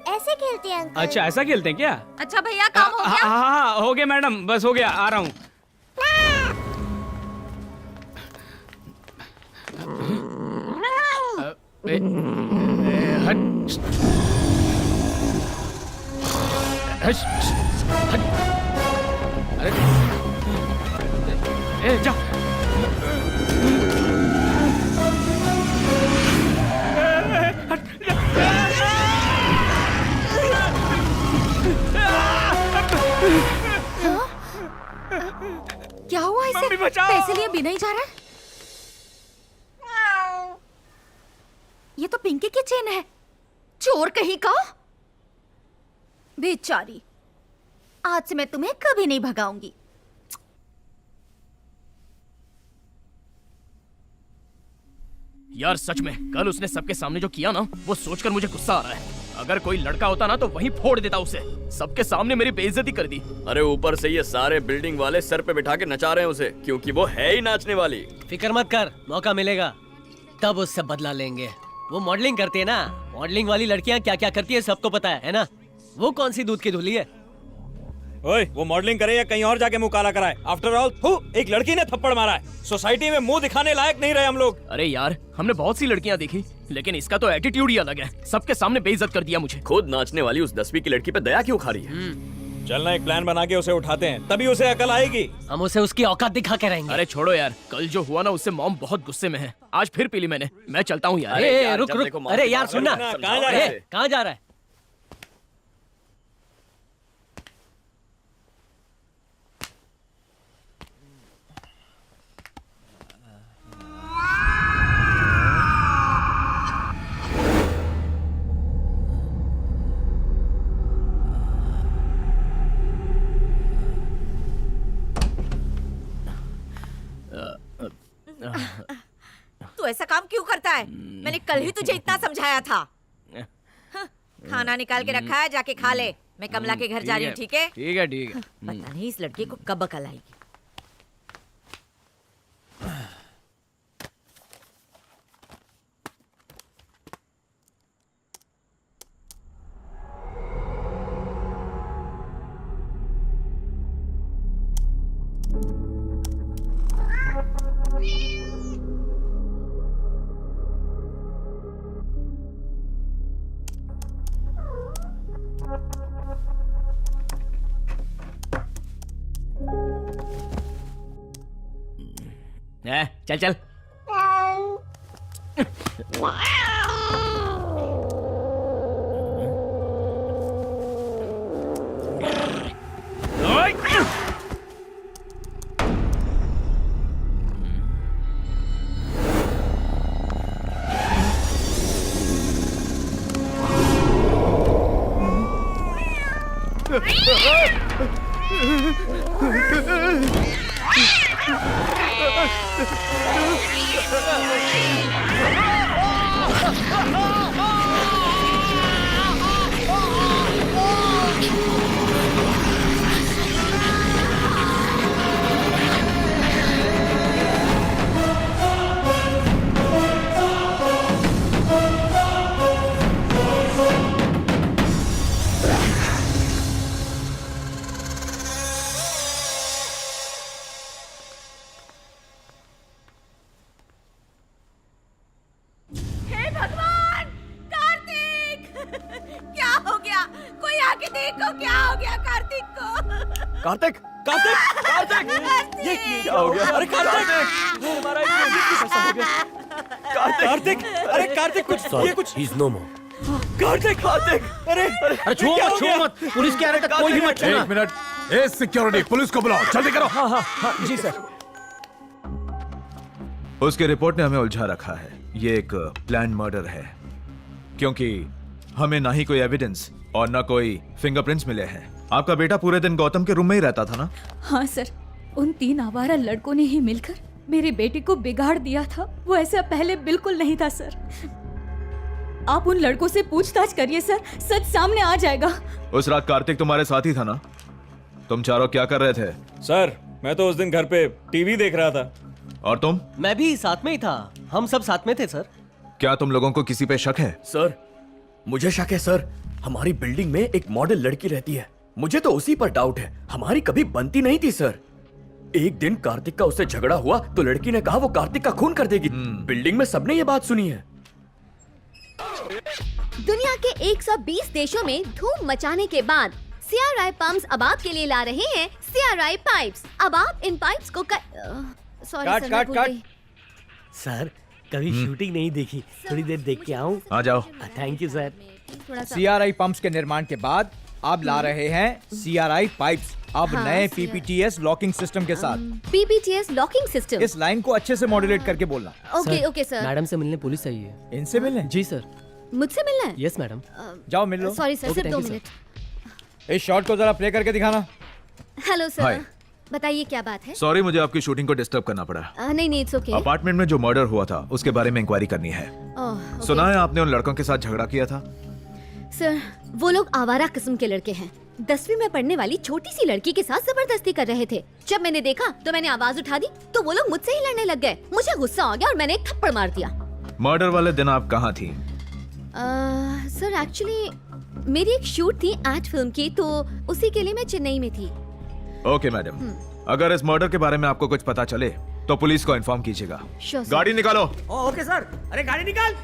ऐसे खेलते हैं अंकल। अच्छा ऐसा खेलते हैं क्या? अच्छा भैया काम हो गया? हाँ हो गया मैडम, बस हो गया, आ रहा हूँ। अरे जा। क्या हुआ इसे? पैसे लिए बिना ही जा रहा है। ये तो पिंकी की चेन है। चोर कहीं का। बेचारी, आज से मैं तुम्हें कभी नहीं भगाऊंगी। यार सच में कल उसने सबके सामने जो किया ना, वो सोचकर मुझे गुस्सा आ रहा है। अगर कोई लड़का होता ना तो वहीं फोड़ देता उसे। सबके सामने मेरी बेइज्जती कर दी। अरे ऊपर से ये सारे बिल्डिंग वाले सर पे बिठा के नचा रहे हैं उसे, क्योंकि वो है ही नाचने वाली। फिक्र मत कर, मौका मिलेगा तब उससे बदला लेंगे। वो मॉडलिंग करती है ना, मॉडलिंग वाली लड़कियां क्या क्या करती है सबको पता है ना? वो कौन सी दूध की धुली है? ओए, वो मॉडलिंग करे या कहीं और जाके मुंह काला कराए, आफ्टर ऑल एक लड़की ने थप्पड़ मारा है। सोसाइटी में मुंह दिखाने लायक नहीं रहे हम लोग। अरे यार, हमने बहुत सी लड़कियां देखी, लेकिन इसका तो एटीट्यूड ही अलग है। सबके सामने बेइज्जत कर दिया मुझे। खुद नाचने वाली उस 10वीं की लड़की पे दया क्यों खा रही है? चलना एक प्लान बना के उसे उठाते हैं, तभी उसे अकल आएगी। हम उसे उसकी औकात दिखा के रहेंगे। अरे छोड़ो यार, कल जो हुआ ना उससे मॉम बहुत गुस्से में है। आज फिर पी ली मैंने। मैं चलता हूँ यार। रुक। अरे यार सुनना, कहाँ जा रहा है? कहाँ जा रहा है? तू ऐसा काम क्यों करता है? मैंने कल ही तुझे इतना समझाया था। खाना निकाल के रखा है, जाके खा ले। मैं कमला के घर जा रही हूँ, ठीक है? ठीक है ठीक है। पता नहीं इस लड़के को कब अकल आएगी। चल चल। हे भगवान, कार्तिक! क्या हो गया? कोई आके देखो, क्या हो गया कार्तिक को? कार्तिक कार्तिक कार्तिक ये क्या हो गया? अरे कार्तिक हमारा कैसा हो गया? कार्तिक अरे कार्तिक कुछ ये कुछ कार्तिक कार्तिक अरे छुओ मत, पुलिस के आने तक कोई भी मत छूना। एक मिनट, ए सिक्योरिटी, पुलिस को बुलाओ, जल्दी करो। हाँ जी सर। उसकी रिपोर्ट ने हमें उलझा रखा है। ये एक प्लान मर्डर है, क्योंकि हमें ना ही कोई एविडेंस और ना कोई फिंगरप्रिंट्स मिले हैं। आपका बेटा पूरे दिन गौतम के रूम में ही रहता था ना? हाँ सर, उन 3 आवारा लड़कों ने ही मिलकर मेरे बेटे को बिगाड़ दिया था। वो ऐसा पहले बिल्कुल नहीं था सर। आप उन लड़कों से पूछताछ करिए सर, सच सामने आ जाएगा। उस रात कार्तिक तुम्हारे साथ ही था ना? तुम चारों क्या कर रहे थे? सर मैं तो उस दिन घर पे टीवी देख रहा था। और तुम? मैं भी साथ में ही था, हम सब साथ में थे सर। क्या तुम लोगों को किसी पे शक है? सर मुझे शक है सर। हमारी बिल्डिंग में एक मॉडल लड़की रहती है, मुझे तो उसी पर डाउट है। हमारी कभी बनती नहीं थी सर। एक दिन कार्तिक का उससे झगड़ा हुआ तो लड़की ने कहा वो कार्तिक का खून कर देगी। बिल्डिंग में सबने ये बात सुनी है। दुनिया के 120 देशों में धूम मचाने के बाद CRI पंप्स अब आपके लिए ला रहे हैं CRI पाइप्स। अब आप इन पाइप्स को सॉरी सर, काट। सर कभी शूटिंग नहीं देखी, थोड़ी देर देख के आऊं? आ जाओ। Thank you sir. CRI pumps के निर्माण के बाद आप ला रहे हैं CRI पाइप्स, अब हाँ, नए CRI PPTS लॉकिंग सिस्टम के साथ। PPTS locking system. इस लाइन को अच्छे से मॉड्यूलेट करके बोलना। Okay sir. मैडम से मिलने पुलिस आई है। इनसे मिलने? जी सर। मुझसे मिलना है? Yes madam. जाओ मिल लो। सॉरी सर, सिर्फ 2 मिनट। इस शॉट को जरा प्ले करके दिखाना। Hello hi. सर, बताइए क्या बात है? सॉरी, मुझे आपकी शूटिंग को डिस्टर्ब करना पड़ा। नहीं इट्स ओके। अपार्टमेंट में जो मर्डर हुआ था उसके बारे में इंक्वायरी करनी है। सुना है आपने उन लड़कों के साथ झगड़ा किया था? सर वो लोग आवारा किस्म के लड़के हैं। 10वीं में पढ़ने वाली छोटी सी लड़की के साथ जबरदस्ती कर रहे थे। जब मैंने देखा तो मैंने आवाज उठा दी तो वो लोग मुझसे ही लड़ने लग गए। मुझे गुस्सा आ गया और मैंने एक थप्पड़ मार दिया। मर्डर वाले दिन आप कहाँ थी? सर एक्चुअली मेरी एक शूट थी एड फिल्म की, तो उसी के लिए मैं चेन्नई में थी। ओके मैडम, अगर इस मर्डर के बारे में आपको कुछ पता चले तो पुलिस को इन्फॉर्म कीजिएगा। Sure, sir. गाड़ी निकालो। Okay sir. अरे गाड़ी निकाल।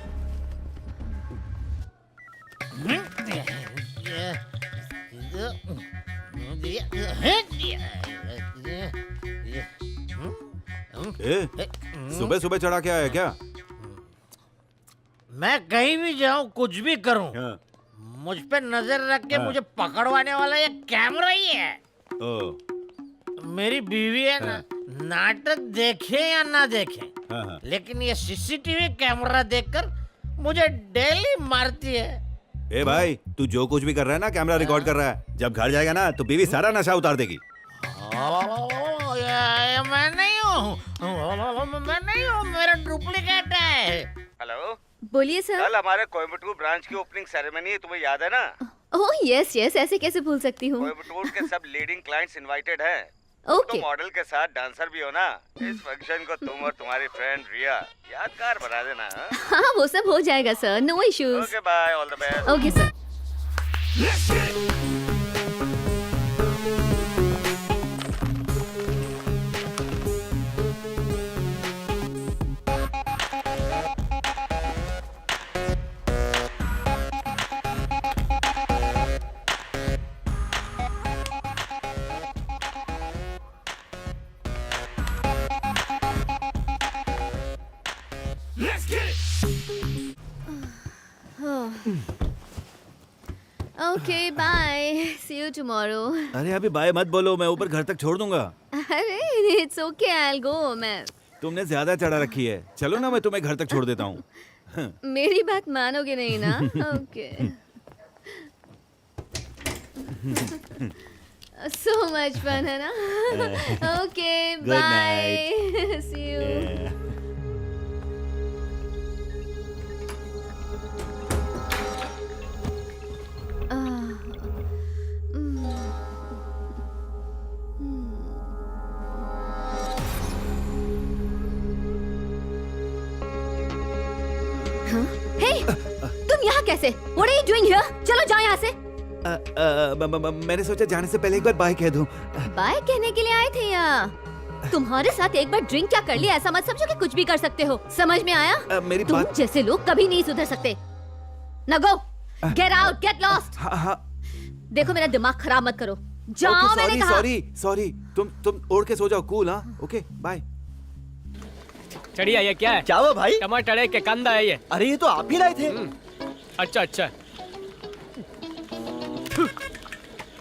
सुबह सुबह चढ़ा के आया क्या? मैं कहीं भी जाऊं, कुछ भी करूं, मुझ पे नजर रख के मुझे पकड़वाने वाला ये कैमरा ही है। मेरी बीवी है ना, नाटक देखे या ना देखे, लेकिन ये CCTV कैमरा देखकर मुझे डेली मारती है। ए भाई, तू जो कुछ भी कर रहा है ना, कैमरा रिकॉर्ड कर रहा है। जब घर जाएगा ना तो बीवी सारा नशा उतार देगी। मैं नहीं हूँ, मेरा डुप्लीकेट है। हेलो, बोलिए सर। कल हमारे कोयम्बटूर ब्रांच की ओपनिंग सेरेमनी है, तुम्हें याद है ना? ओह यस यस, ऐसे कैसे भूल सकती हूँ। कोयम्बटूर के सब लीडिंग क्लाइंट्स इनवाइटेड हैं। ओके। तो मॉडल के साथ डांसर भी हो ना। इस फंक्शन को तुम और तुम्हारी फ्रेंड रिया यादगार बना देना। हाँ वो सब हो जाएगा sir, no issues. Okay bye, all the best. Okay sir. Let's get it! Okay bye, see you tomorrow. अरे अभी बाय मत बोलो, मैं ऊपर घर तक छोड़ दूंगा। अरे it's okay, I will go. मैं तुमने ज्यादा चढ़ा रखी है, चलो ना मैं तुम्हें घर तक छोड़ देता हूँ। मेरी बात मानोगे नहीं ना? ओके। So much fun है ना? Okay, Good bye. night. See you. Hey, तुम यहाँ कैसे? What are you doing here? चलो जाओ यहाँ से। मैंने सोचा जाने से पहले एक बार बाय कह दूं। बाय कहने के लिए आए थे यहाँ? तुम्हारे साथ एक बार ड्रिंक क्या कर लिया ऐसा मत समझो कि कुछ भी कर सकते हो। समझ में आया? मेरी तुम बात जैसे लोग कभी नहीं सुधर सकते। ना गो, गेट आउट, गेट लॉस्ट। देखो मेरा दिमाग खराब मत करो। जाओ मैंने कहा। सॉरी, तुम ओढ़ के सो जाओ। कूल, हाँ? Okay, bye. चढ़िया ये क्या है? क्या हुआ भाई? टमाटर है के कंदा है ये? अरे ये तो आप ही लाए थे। अच्छा।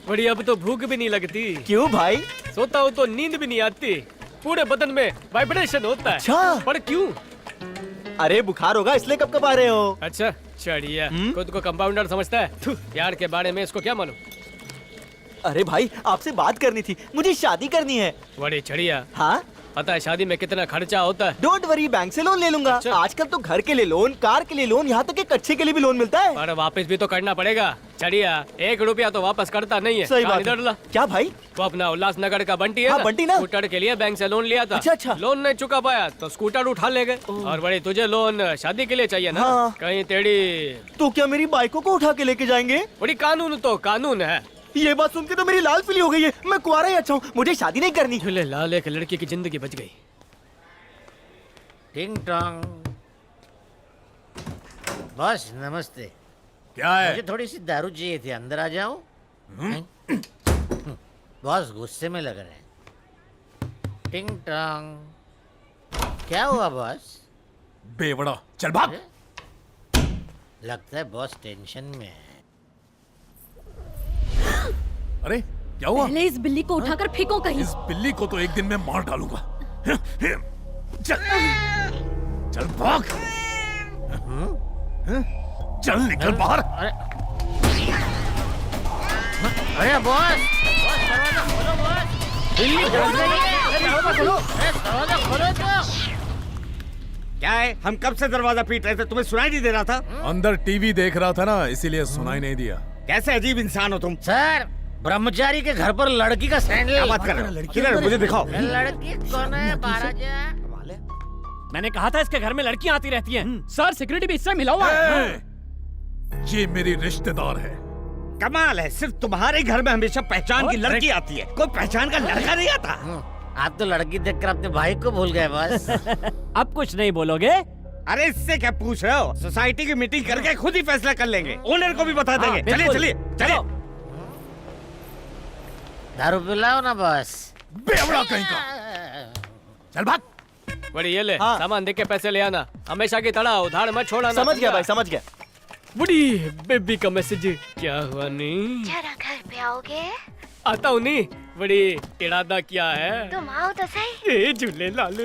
बड़ी अब तो भूख भी नहीं लगती। क्यों भाई? सोता हूँ तो नींद भी नहीं आती, पूरे बदन में वाइब्रेशन होता है। अच्छा। पर क्यों? अरे बुखार होगा इसलिए कब आ रहे हो। अच्छा चढ़िया, खुद को कंपाउंडर समझता है। प्यार के बारे में इसको क्या मालूम? अरे भाई आपसे बात करनी थी, मुझे शादी करनी है। बड़ी चढ़िया। हाँ पता है शादी में कितना खर्चा होता है? डोंट वरी, बैंक से लोन ले लूंगा। आजकल तो घर के लिए लोन, कार के लिए लोन, यहाँ तक कि कच्चे के लिए भी लोन मिलता है। पर वापस भी तो करना पड़ेगा। चढ़िया 1 रुपया तो वापस करता नहीं है। सही बात है। क्या भाई? वो अपना उल्लासनगर का बंटी है हाँ, ना? बंटी ना? स्कूटर के लिए बैंक से लोन लिया था। अच्छा। लोन नहीं चुका पाया तो स्कूटर उठा ले गए। और बड़ी तुझे लोन शादी के लिए चाहिए ना? हाँ। कहीं तेरी तो क्या मेरी बाइकों को उठा के लेके जाएंगे? बड़ी कानून तो कानून है। ये बात सुन के तो मेरी लाल पीली हो गई है। मैं कुंवारा ही अच्छा हूँ, मुझे शादी नहीं करनी। झूले लाल, एक लड़की की जिंदगी बच गई। टिंग टोंग। बॉस नमस्ते। क्या है? मुझे थोड़ी सी दारू चाहिए थी, अंदर आ जाऊं? बॉस गुस्से में लग रहे हैं। टिंग टोंग। क्या हुआ बॉस? बेवड़ा, चल भाग। लगता है बॉस टेंशन में है। अरे क्या हुआ? पहले इस बिल्ली को उठाकर फेंको कहीं। इस बिल्ली को तो एक दिन में मार डालूंगा। चल भाग। चल निकल बाहर। अरे बॉस, दरवाजा खोलो बॉस। बिल्ली जल रही है। दरवाजा खोलो। दरवाजा खोलो तो। क्या है? हम कब से दरवाजा पीट रहे थे, तुम्हें सुनाई नहीं दे रहा था? अंदर टीवी देख रहा था ना, इसीलिए सुनाई नहीं दिया। कैसे अजीब इंसान हो तुम। सर, ब्रह्मचारी के घर पर लड़की का सैंडल। क्या बात कर रहे हो? किधर है? मुझे दिखाओ। लड़की कौन है? बाहर जा। मैंने कहा था इसके घर में लड़कियां आती रहती हैं। सर सिक्योरिटी भी इससे मिला हुआ है। ये मेरी रिश्तेदार है। कमाल है, सिर्फ तुम्हारे घर में हमेशा पहचान की लड़की आती है, कोई पहचान का लड़का नहीं आता। आप तो लड़की देखकर अपने भाई को भूल गए बस। अब कुछ नहीं बोलोगे? अरे इससे क्या पूछ रहे हो? सोसाइटी की मीटिंग करके खुद ही फैसला कर लेंगे, ओनर को भी बता देंगे। चलिए। दारू पिलाओ ना बस। बेवड़ा कहीं का। चल भाग। बड़ी ये ले, सामान देके पैसे ले आना। हमेशा की तरह उधार मत छोड़ना। समझ गया भाई, समझ गया। बड़ी बेबी का मैसेज क्या हुआ? नहीं जरा घर पे आओगे? आता हूँ। नहीं बड़ी इरादा क्या है? तुम आओ तो सही। ए झूले लाल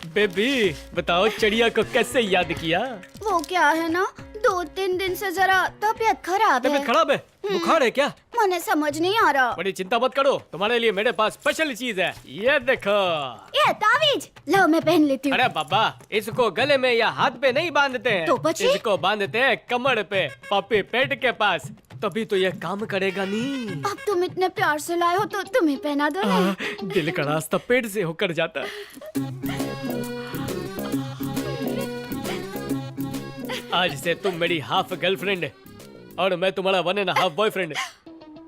बेबी, बताओ चिड़िया को कैसे याद किया? वो क्या है ना, 2-3 दिन से जरा तबीयत खराब है। तबीयत खराब है? बुखार है क्या? मुझे समझ नहीं आ रहा। बड़ी चिंता मत करो, तुम्हारे लिए मेरे पास स्पेशल चीज है। ये देखो। ये तावीज लो, मैं पहन लेती हूँ। अरे बाबा, इसको गले में या हाथ पे नहीं बांधते हैं, तो बच्चे? इसको बांधते हैं कमर पे, पपी पेट के पास। तभी तो ये काम करेगा। नहीं अब तुम इतने प्यार से लाए हो तो तुम्हें पहना दो ना। दिल का रास्ता पेट से होकर जाता है। आज से तुम मेरी हाफ गर्लफ्रेंड और मैं तुम्हारा 1.5 बॉयफ्रेंड।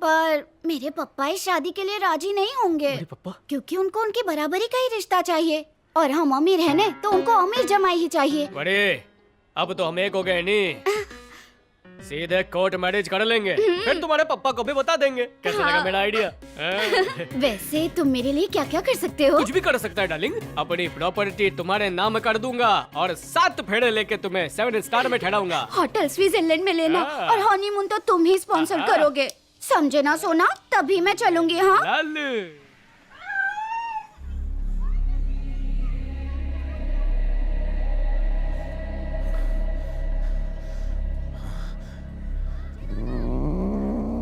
पर मेरे पापा इस शादी के लिए राजी नहीं होंगे। क्योंकि उनको उनकी बराबरी का ही रिश्ता चाहिए, और हम अमीर हैं ने तो उनको अमीर जमाई ही चाहिए। बड़े अब तो हम एक हो गए। नहीं सीधे कोर्ट मैरिज कर लेंगे, फिर तुम्हारे पापा को भी बता देंगे। कैसा लगा मेरा आइडिया? वैसे तुम मेरे लिए क्या क्या कर सकते हो? कुछ भी कर सकता है डार्लिंग। अपनी प्रॉपर्टी तुम्हारे नाम कर दूंगा और 7 फेरे लेके तुम्हें 7 स्टार में ठहराऊंगा। होटल स्विट्जरलैंड में लेना और हनीमून तो तुम ही स्पॉन्सर करोगे, समझे ना सोना? तभी मैं चलूंगी। हाँ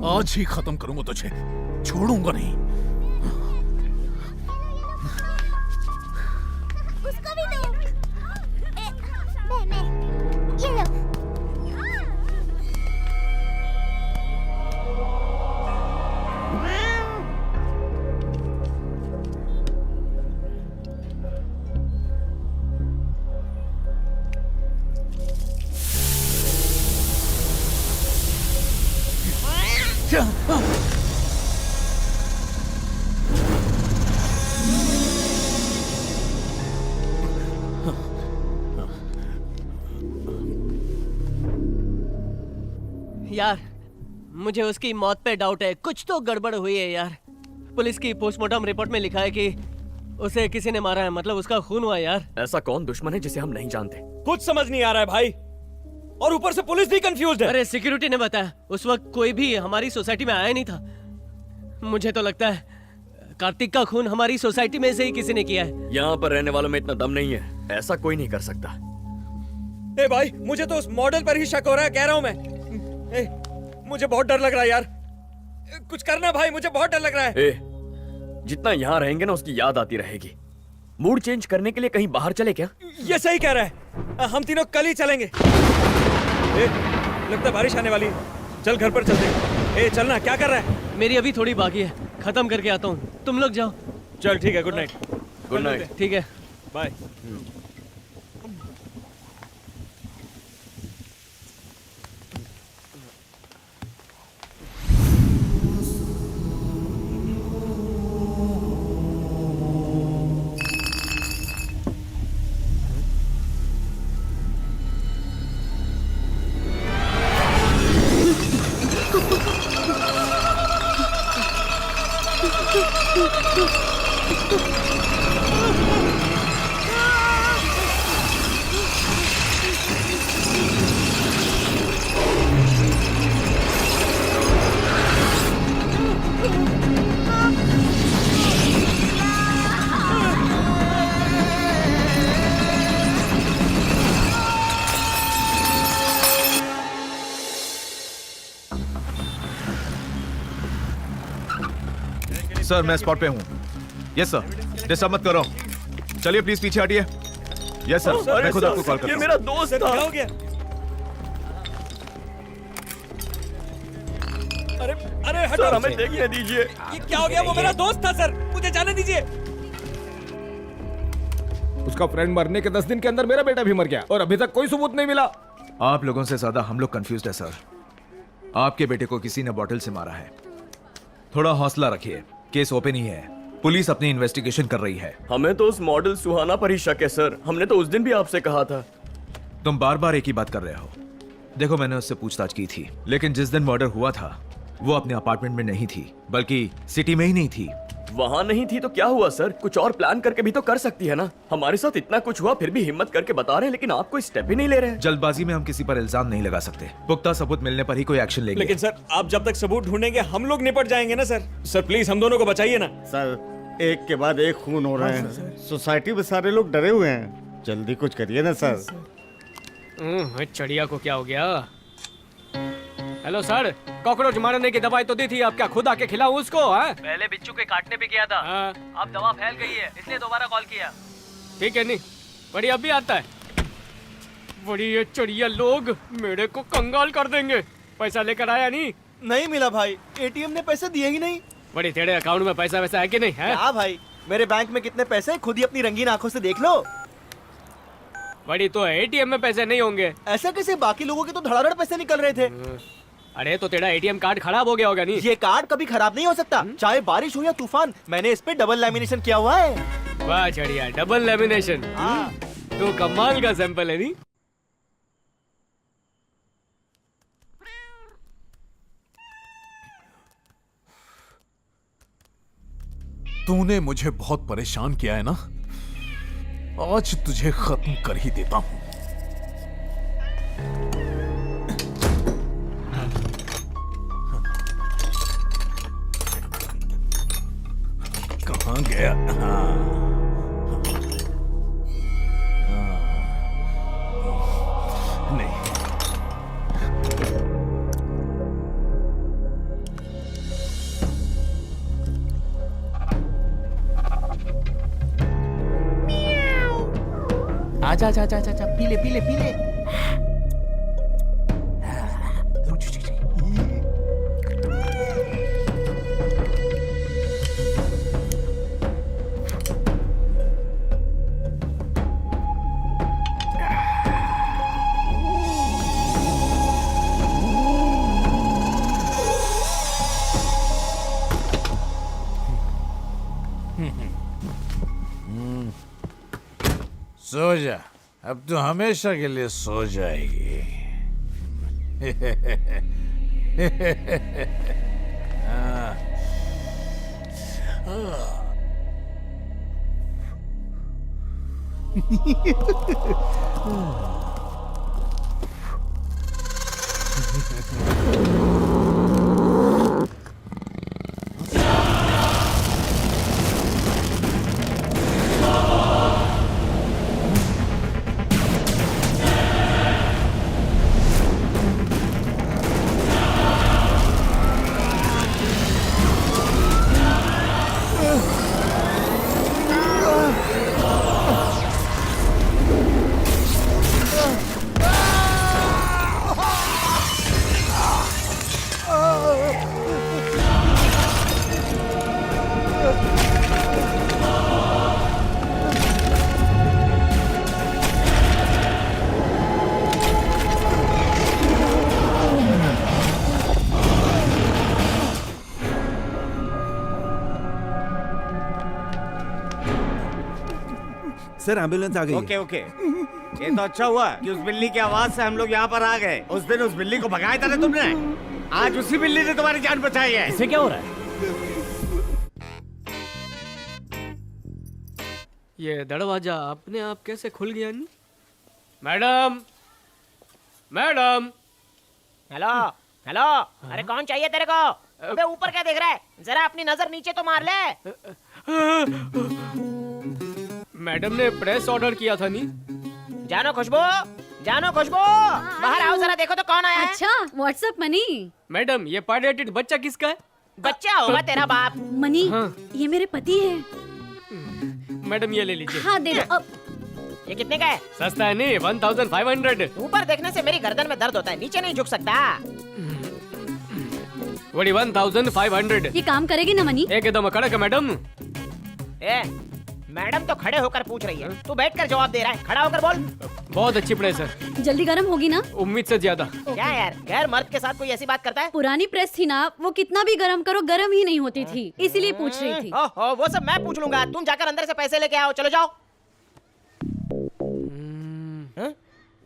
आज ही खत्म करूंगा तुझे, छोड़ूंगा नहीं। उसको भी दो। मैं ये लो। यार मुझे उसकी मौत पे डाउट है, कुछ तो गड़बड़ हुई है यार। पुलिस की पोस्टमार्टम रिपोर्ट में लिखा है कि उसे किसी ने मारा है, मतलब उसका खून हुआ है यार। ऐसा कौन दुश्मन है जिसे हम नहीं जानते? कुछ समझ नहीं आ रहा है भाई, और ऊपर से पुलिस भी कंफ्यूज्ड है। अरे सिक्योरिटी ने बताया उस वक्त कोई भी हमारी सोसाइटी में आया नहीं था। मुझे तो लगता है कार्तिक का खून हमारी सोसाइटी में से ही किसी ने किया है। यहाँ पर रहने वालों में इतना दम नहीं है, ऐसा कोई नहीं कर सकता। ए भाई, मुझे तो उस मॉडल पर ही शक हो रहा है, कह रहा हूँ मैं। ए, मुझे बहुत डर लग रहा है यार, कुछ करना भाई, मुझे बहुत डर लग रहा है। ए, जितना यहाँ रहेंगे ना उसकी याद आती रहेगी। मूड चेंज करने के लिए कहीं बाहर चले क्या? ये सही कह रहा है, हम तीनों कल ही चलेंगे। ए, लगता है बारिश आने वाली है, चल घर पर चलते हैं। ए चलना, क्या कर रहा है? मेरी अभी थोड़ी बाकी है, खत्म करके आता हूँ, तुम लोग जाओ। चल ठीक है, गुड नाइट। Good night. ठीक है, बाय। सर मैं स्पॉट पे हूँ। यस सर, डिस्टर्ब मत करो। चलिए प्लीज पीछे हटिए। यस सर, मैं खुद आपको कॉल करता हूँ। ये मेरा दोस्त था। क्या हो गया? अरे अरे हटो, सर हमें देखने दीजिए। ये क्या हो गया? वो मेरा दोस्त था सर, मुझे जाने दीजिए। उसका फ्रेंड मरने के 10 दिन के अंदर मेरा बेटा भी मर गया और अभी तक कोई सबूत नहीं मिला। आप लोगों से ज्यादा हम लोग कंफ्यूज्ड है सर। आपके बेटे को किसी ने बॉटल से मारा है। थोड़ा हौसला रखिए, केस ओपन ही है, पुलिस अपनी इन्वेस्टिगेशन कर रही है। हमें तो उस मॉडल सुहाना पर ही शक है सर, हमने तो उस दिन भी आपसे कहा था। तुम बार बार एक ही बात कर रहे हो। देखो मैंने उससे पूछताछ की थी, लेकिन जिस दिन मर्डर हुआ था वो अपने अपार्टमेंट में नहीं थी, बल्कि सिटी में ही नहीं थी। वहाँ नहीं थी तो क्या हुआ सर? कुछ और प्लान करके भी तो कर सकती है ना। हमारे साथ इतना कुछ हुआ फिर भी हिम्मत करके बता रहे हैं, लेकिन आप कोई स्टेप ही नहीं ले रहे हैं। जल्दबाजी में हम किसी पर इल्जाम नहीं लगा सकते, पुख्ता सबूत मिलने पर ही कोई एक्शन लेंगे। लेकिन सर, आप जब तक सबूत ढूंढेंगे हम लोग निपट जाएंगे ना सर। सर प्लीज हम दोनों को बचाइए ना। सर एक के बाद एक खून हो रहे हैं, सोसाइटी में सारे लोग डरे हुए हैं, जल्दी कुछ करिए ना सर। चिड़िया को क्या हो गया? हेलो सर, कॉकरोच मारने की दवाई तो दी थी, आप क्या खुद आके खिलाऊं उसको? पहले बिच्छू के काटने पे किया था, अब दवा फैल गई है इसलिए दोबारा कॉल किया। ठीक है, नहीं बड़ी अब भी आता है। बड़ी ये चिड़िया लोग मेरे को कंगाल कर देंगे। पैसा लेकर आया नहीं? नहीं मिला भाई, एटीएम ने पैसे दिए ही नहीं। बड़ी तेरे अकाउंट में पैसा वैसा है कि नहीं है? हाँ भाई, मेरे बैंक में कितने पैसे खुद ही अपनी रंगीन आंखों से देख लो। बड़ी तो एटीएम में पैसे नहीं होंगे। ऐसा कैसे? बाकी लोगों के तो धड़ाधड़ पैसे निकल रहे थे। अरे तो तेरा एटीएम कार्ड खराब हो गया होगा नहीं? ये कार्ड कभी खराब नहीं हो सकता, चाहे बारिश हो या तूफान। मैंने इस पे डबल लैमिनेशन किया हुआ है। वाह चिड़िया, डबल लैमिनेशन। तो कमाल का सैंपल है नहीं? तूने मुझे बहुत परेशान किया है ना, आज तुझे खत्म कर ही देता हूं। कहां गया? नहीं, आजा आजा आजा आजा, पी ले पी ले पी ले। सो जा, अब तो हमेशा के लिए सो जाएगी। हाँ। सर एम्बुलेंस आ गई है। ओके ओके, ये तो अच्छा हुआ कि उस बिल्ली की आवाज से हम लोग यहाँ पर आ गए। उस दिन उस बिल्ली को भगाया था ना तुमने, आज उसी बिल्ली ने तुम्हारी जान बचाई है। इससे क्या हो रहा है? ये दरवाजा अपने आप कैसे खुल गया? नहीं मैडम, मैडम। हेलो हेलो, अरे कौन चाहिए तेरे को? अबे ऊपर क्या देख रहा है? जरा अपनी नजर नीचे तो मार ले। मैडम ने प्रेस ऑर्डर किया था। नहीं जानो खुशबू, जानो खुशबू, बाहर आओ जरा, देखो तो कौन आया है। अच्छा, व्हाट्सएप मनी। मैडम, ये पायरेटेड बच्चा किसका है? बच्चा होगा तेरा बाप। मनी, हाँ। ये मेरे पति है। मैडम ये ले लीजिए। हाँ दे दो। ये कितने का है? सस्ता है नहीं, 1500। ऊपर देखने से मेरी गर्दन में दर्द होता है, नीचे नहीं झुक सकता। वही 1500। ये काम करेगी ना मनी? एकदम कड़क है मैडम। ए, मैडम तो खड़े होकर पूछ रही है, तू बैठकर जवाब दे रहा है, खड़ा होकर बोल। बहुत अच्छी प्रेस है। जल्दी गर्म होगी ना? उम्मीद से ज्यादा। क्या यार, गैर मर्द के साथ कोई ऐसी बात करता है? पुरानी प्रेस थी ना, वो कितना भी गर्म करो गर्म ही नहीं होती थी, इसीलिए पूछ रही थी। ओहो, वो सब मैं पूछ लूंगा, तुम जाकर अंदर से पैसे लेके आओ, चलो जाओ।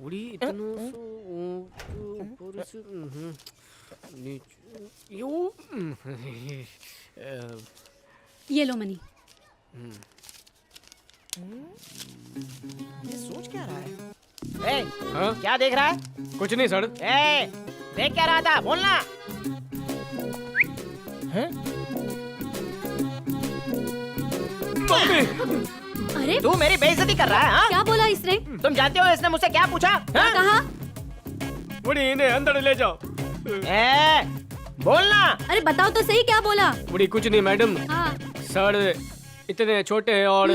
उड़ी इतनो सो ऊपर से नीचे यूं। ये लो मनी। ये सोच क्या रहा है? ए, हाँ? क्या देख रहा है? कुछ नहीं सर। ए, देख क्या रहा था, बोलना। अरे तू मेरी बेइज्जती कर रहा है? हाँ? क्या बोला इसने? तुम जानते हो इसने मुझसे क्या पूछा? क्या कहा? बुढ़ी इन्हें अंदर ले जाओ। ए, बोलना। अरे बताओ तो सही, क्या बोला? बुढ़ी कुछ नहीं मैडम। हाँ। सर इतने छोटे हैं और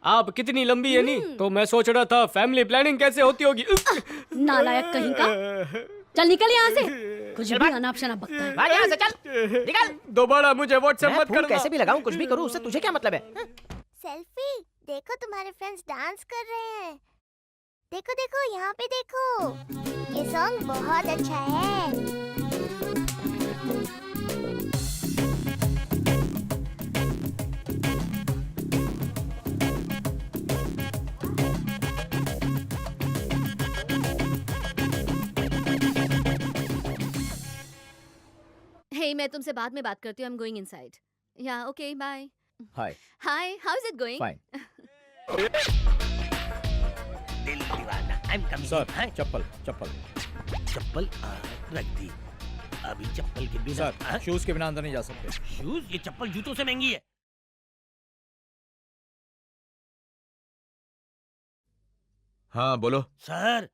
आप कितनी लंबी है नहीं, तो मैं सोच रहा था फैमिली प्लानिंग कैसे होती होगी। नालायक कहीं का। चल निकल यहाँ से, कुछ भी अनाप शनाप बकता है। भाग यहाँ से, चल निकल। दोबारा मुझे व्हाट्सएप मैं मत फोन करना। कैसे भी लगाऊं, कुछ भी करूं, उससे तुझे क्या मतलब है? सेल्फी देखो, तुम्हारे फ्रेंड्स डांस कर रहे हैं। देखो देखो, यहाँ पे देखो, ये सॉन्ग बहुत अच्छा है। हे, मैं तुमसे बाद में बात करती हूँ। I am going inside. Yeah okay, bye. Hi hi, how is it going? Fine Dil Deewana, I'm coming. Sir चप्पल चप्पल चप्पल रख दी। अभी चप्पल के बिना सर शूज के बिना अंदर नहीं जा सकते। शूज? ये चप्पल जूतों से महंगी है। हाँ बोलो। सर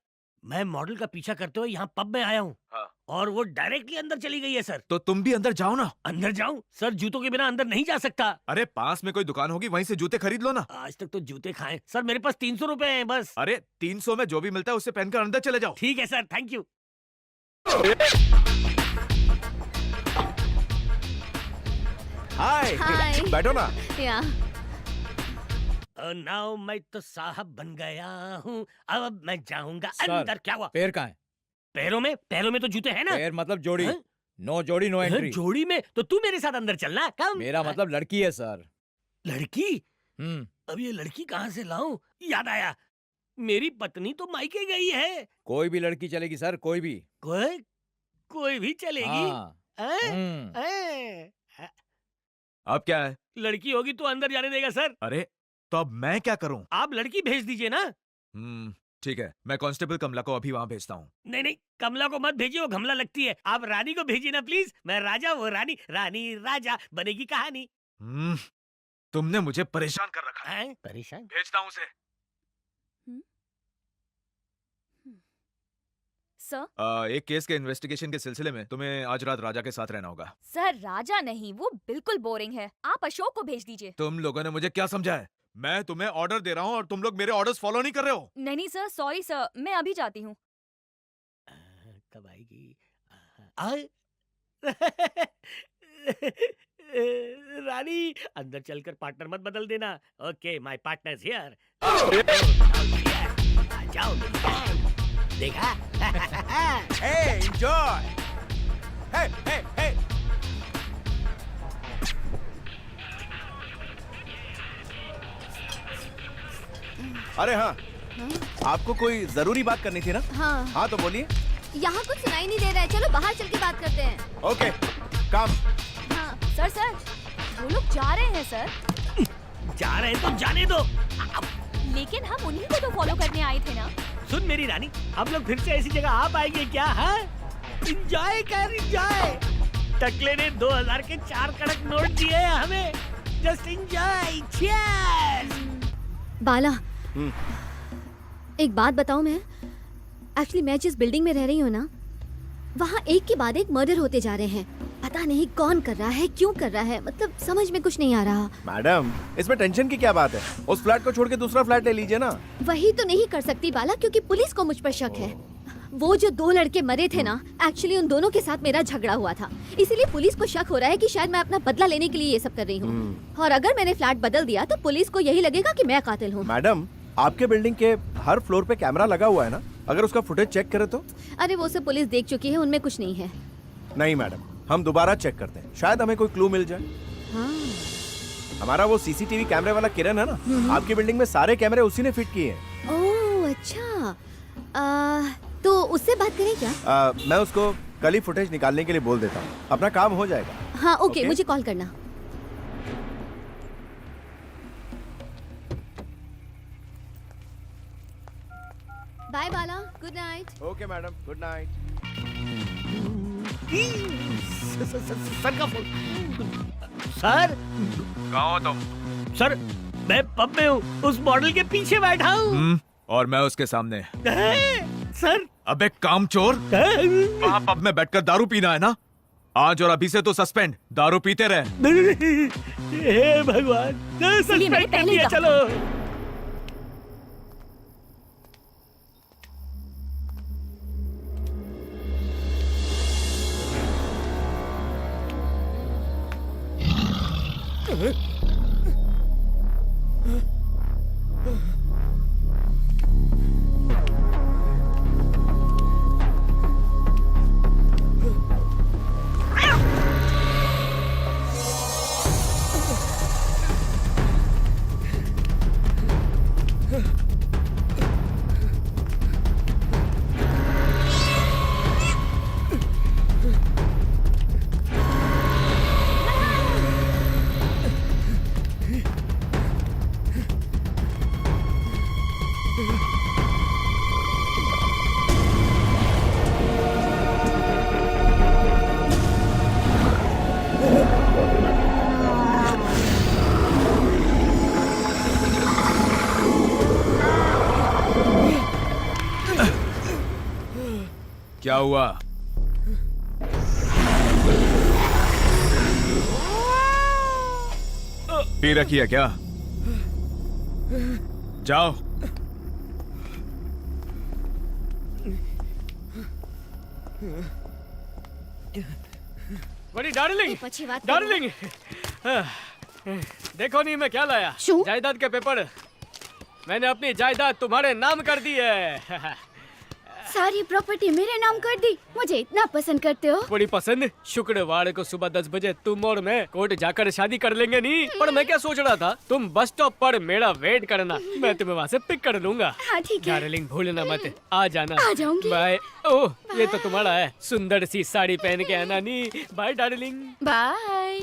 मैं मॉडल का पीछा करते हुए यहाँ पब में आया हूँ। हाँ। और वो डायरेक्टली अंदर चली गई है सर। तो तुम भी अंदर जाओ ना। अंदर जाऊं? सर जूतों के बिना अंदर नहीं जा सकता। अरे पास में कोई दुकान होगी, वहीं से जूते खरीद लो ना। आज तक तो जूते खाए सर, मेरे पास 300 रुपए हैं बस। अरे 300 में जो भी मिलता है उससे पहनकर अंदर चले जाओ। ठीक है सर, थैंक यू। हाय हाय। बैठो ना। या नाउ मैं तो साहब बन गया हूँ, अब मैं जाऊंगा सर, अंदर। क्या हुआ? पैर कहाँ है? पैरों में तो जूते हैं ना। पैर मतलब जोड़ी। हाँ? नो जोड़ी नो एंट्री। जोड़ी में तो तू मेरे साथ अंदर चलना। कम। मेरा मतलब लड़की है सर। लड़की? अब ये लड़की कहाँ से लाऊं? याद आया, मेरी पत्नी तो मायके गई है। कोई भी लड़की चलेगी सर, कोई भी। कोई भी चलेगी? हाँ। अब क्या है? लड़की होगी तो अंदर जाने देगा सर। अरे तो अब मैं क्या करूं? आप लड़की भेज दीजिए ना। ठीक है, मैं कांस्टेबल कमला को अभी वहाँ भेजता हूँ। नहीं, कमला को मत भेजिए, वो घमला लगती है। आप रानी को भेजिए ना प्लीज। मैं राजा, वो रानी, रानी राजा, बनेगी कहानी। तुमने मुझे परेशान कर रखा है। परेशान? भेजता हूँ उसे। सर एक केस के इन्वेस्टिगेशन के सिलसिले में तुम्हें आज रात राजा के साथ रहना होगा। सर राजा नहीं, वो बिल्कुल बोरिंग है। आप अशोक को भेज दीजिए। तुम लोगों ने मुझे क्या समझा है? मैं तुम्हें ऑर्डर दे रहा हूँ और तुम लोग मेरे ऑर्डर्स फॉलो नहीं कर रहे हो। नहीं सर, सॉरी सर, मैं अभी जाती हूँ। कब आएगी? रानी अंदर चलकर पार्टनर मत बदल देना। Okay, my partner here. जाओ देखा। Hey, enjoy. Hey, hey, hey. अरे हाँ, आपको कोई जरूरी बात करनी थी ना? हाँ तो बोलिए। यहाँ कुछ सुनाई नहीं दे रहा है, चलो बाहर चल के बात करते हैं। ओके, काम। हाँ सर, वो लोग जा रहे हैं सर। जा रहे हैं तो जाने दो। लेकिन हम उन्हीं को तो फॉलो करने आए थे ना। सुन मेरी रानी, हम लोग फिर से ऐसी जगह आ पाएंगे क्या? हाँ, इंजॉय कर, इंजॉय। टकले ने 2000 के 4 कड़क नोट दिए हैं हमें। Just enjoy, cheers. बाला, एक बात बताऊं मैं? एक्चुअली मैं जिस बिल्डिंग में रह रही हूँ ना, वहाँ एक के बाद एक मर्डर होते जा रहे हैं। पता नहीं कौन कर रहा है, क्यों कर रहा है, मतलब समझ में कुछ नहीं आ रहा। मैडम, इसमें टेंशन की क्या बात है? उस फ्लैट को छोड़ के दूसरा फ्लैट ले लीजिए ना। वही तो नहीं कर सकती बाला, क्योंकि पुलिस को मुझ पर शक है। वो जो 2 लड़के मरे थे ना, एक्चुअली उन दोनों के साथ मेरा झगड़ा हुआ था। इसीलिए पुलिस को शक हो रहा है कि शायद मैं अपना बदला लेने के लिए ये सब कर रही हूँ। और अगर मैंने फ्लैट बदल दिया तो पुलिस को यही लगेगा कि मैं कातिल हूँ। मैडम, आपके बिल्डिंग के हर फ्लोर पे कैमरा लगा हुआ है ना? अगर उसका फुटेज चेक करे तो? अरे वो सब पुलिस देख चुकी है, उनमें कुछ नहीं है। नहीं मैडम, हम दोबारा चेक करते हैं, शायद हमें कोई क्लू मिल जाए। हमारा वो सीसीटीवी कैमरे वाला किरण है ना, आपकी बिल्डिंग में सारे कैमरे उसी ने फिट किए हैं। ओह अच्छा, तो उससे बात करें क्या? मैं उसको कल ही फुटेज निकालने के लिए बोल देता हूँ, अपना काम हो जाएगा। हाँ ओके, मुझे कॉल करना। Bye Bala, good night. Okay madam, good night. Sir का फोन। सर कहाँ हो तुम? सर मैं पब में हूँ, उस मॉडल के पीछे बैठा हूँ। और मैं उसके सामने। सर अबे कामचोर, वहाँ पब में बैठकर दारू पीना है ना? आज और अभी से तो सस्पेंड, दारू पीते रहे। हे भगवान, सस्पेंड कर दिया। चलो क्या हुआ? पी रखी है क्या? जाओ। बड़ी डार्लिंग, પછી વાત डार्लिंग, देखो नहीं मैं क्या लाया। जायदाद के पेपर। मैंने अपनी जायदाद तुम्हारे नाम कर दी है। सारी प्रॉपर्टी मेरे नाम कर दी। मुझे इतना पसंद करते हो। बड़ी पसंद। शुक्रवार को सुबह 10 बजे तुम और मैं कोर्ट जाकर शादी कर लेंगे नहीं। पर मैं क्या सोच रहा था, तुम बस स्टॉप पर मेरा वेट करना, मैं तुम्हें वहाँ से पिक कर लूंगा। हाँ ठीक है। डार्लिंग भूलना मत, आ जाना। आ जाऊंगी। बाय। ओह ये तो तुम्हारा है, सुंदर सी साड़ी पहन के आना नहीं। Bye darling. बाय।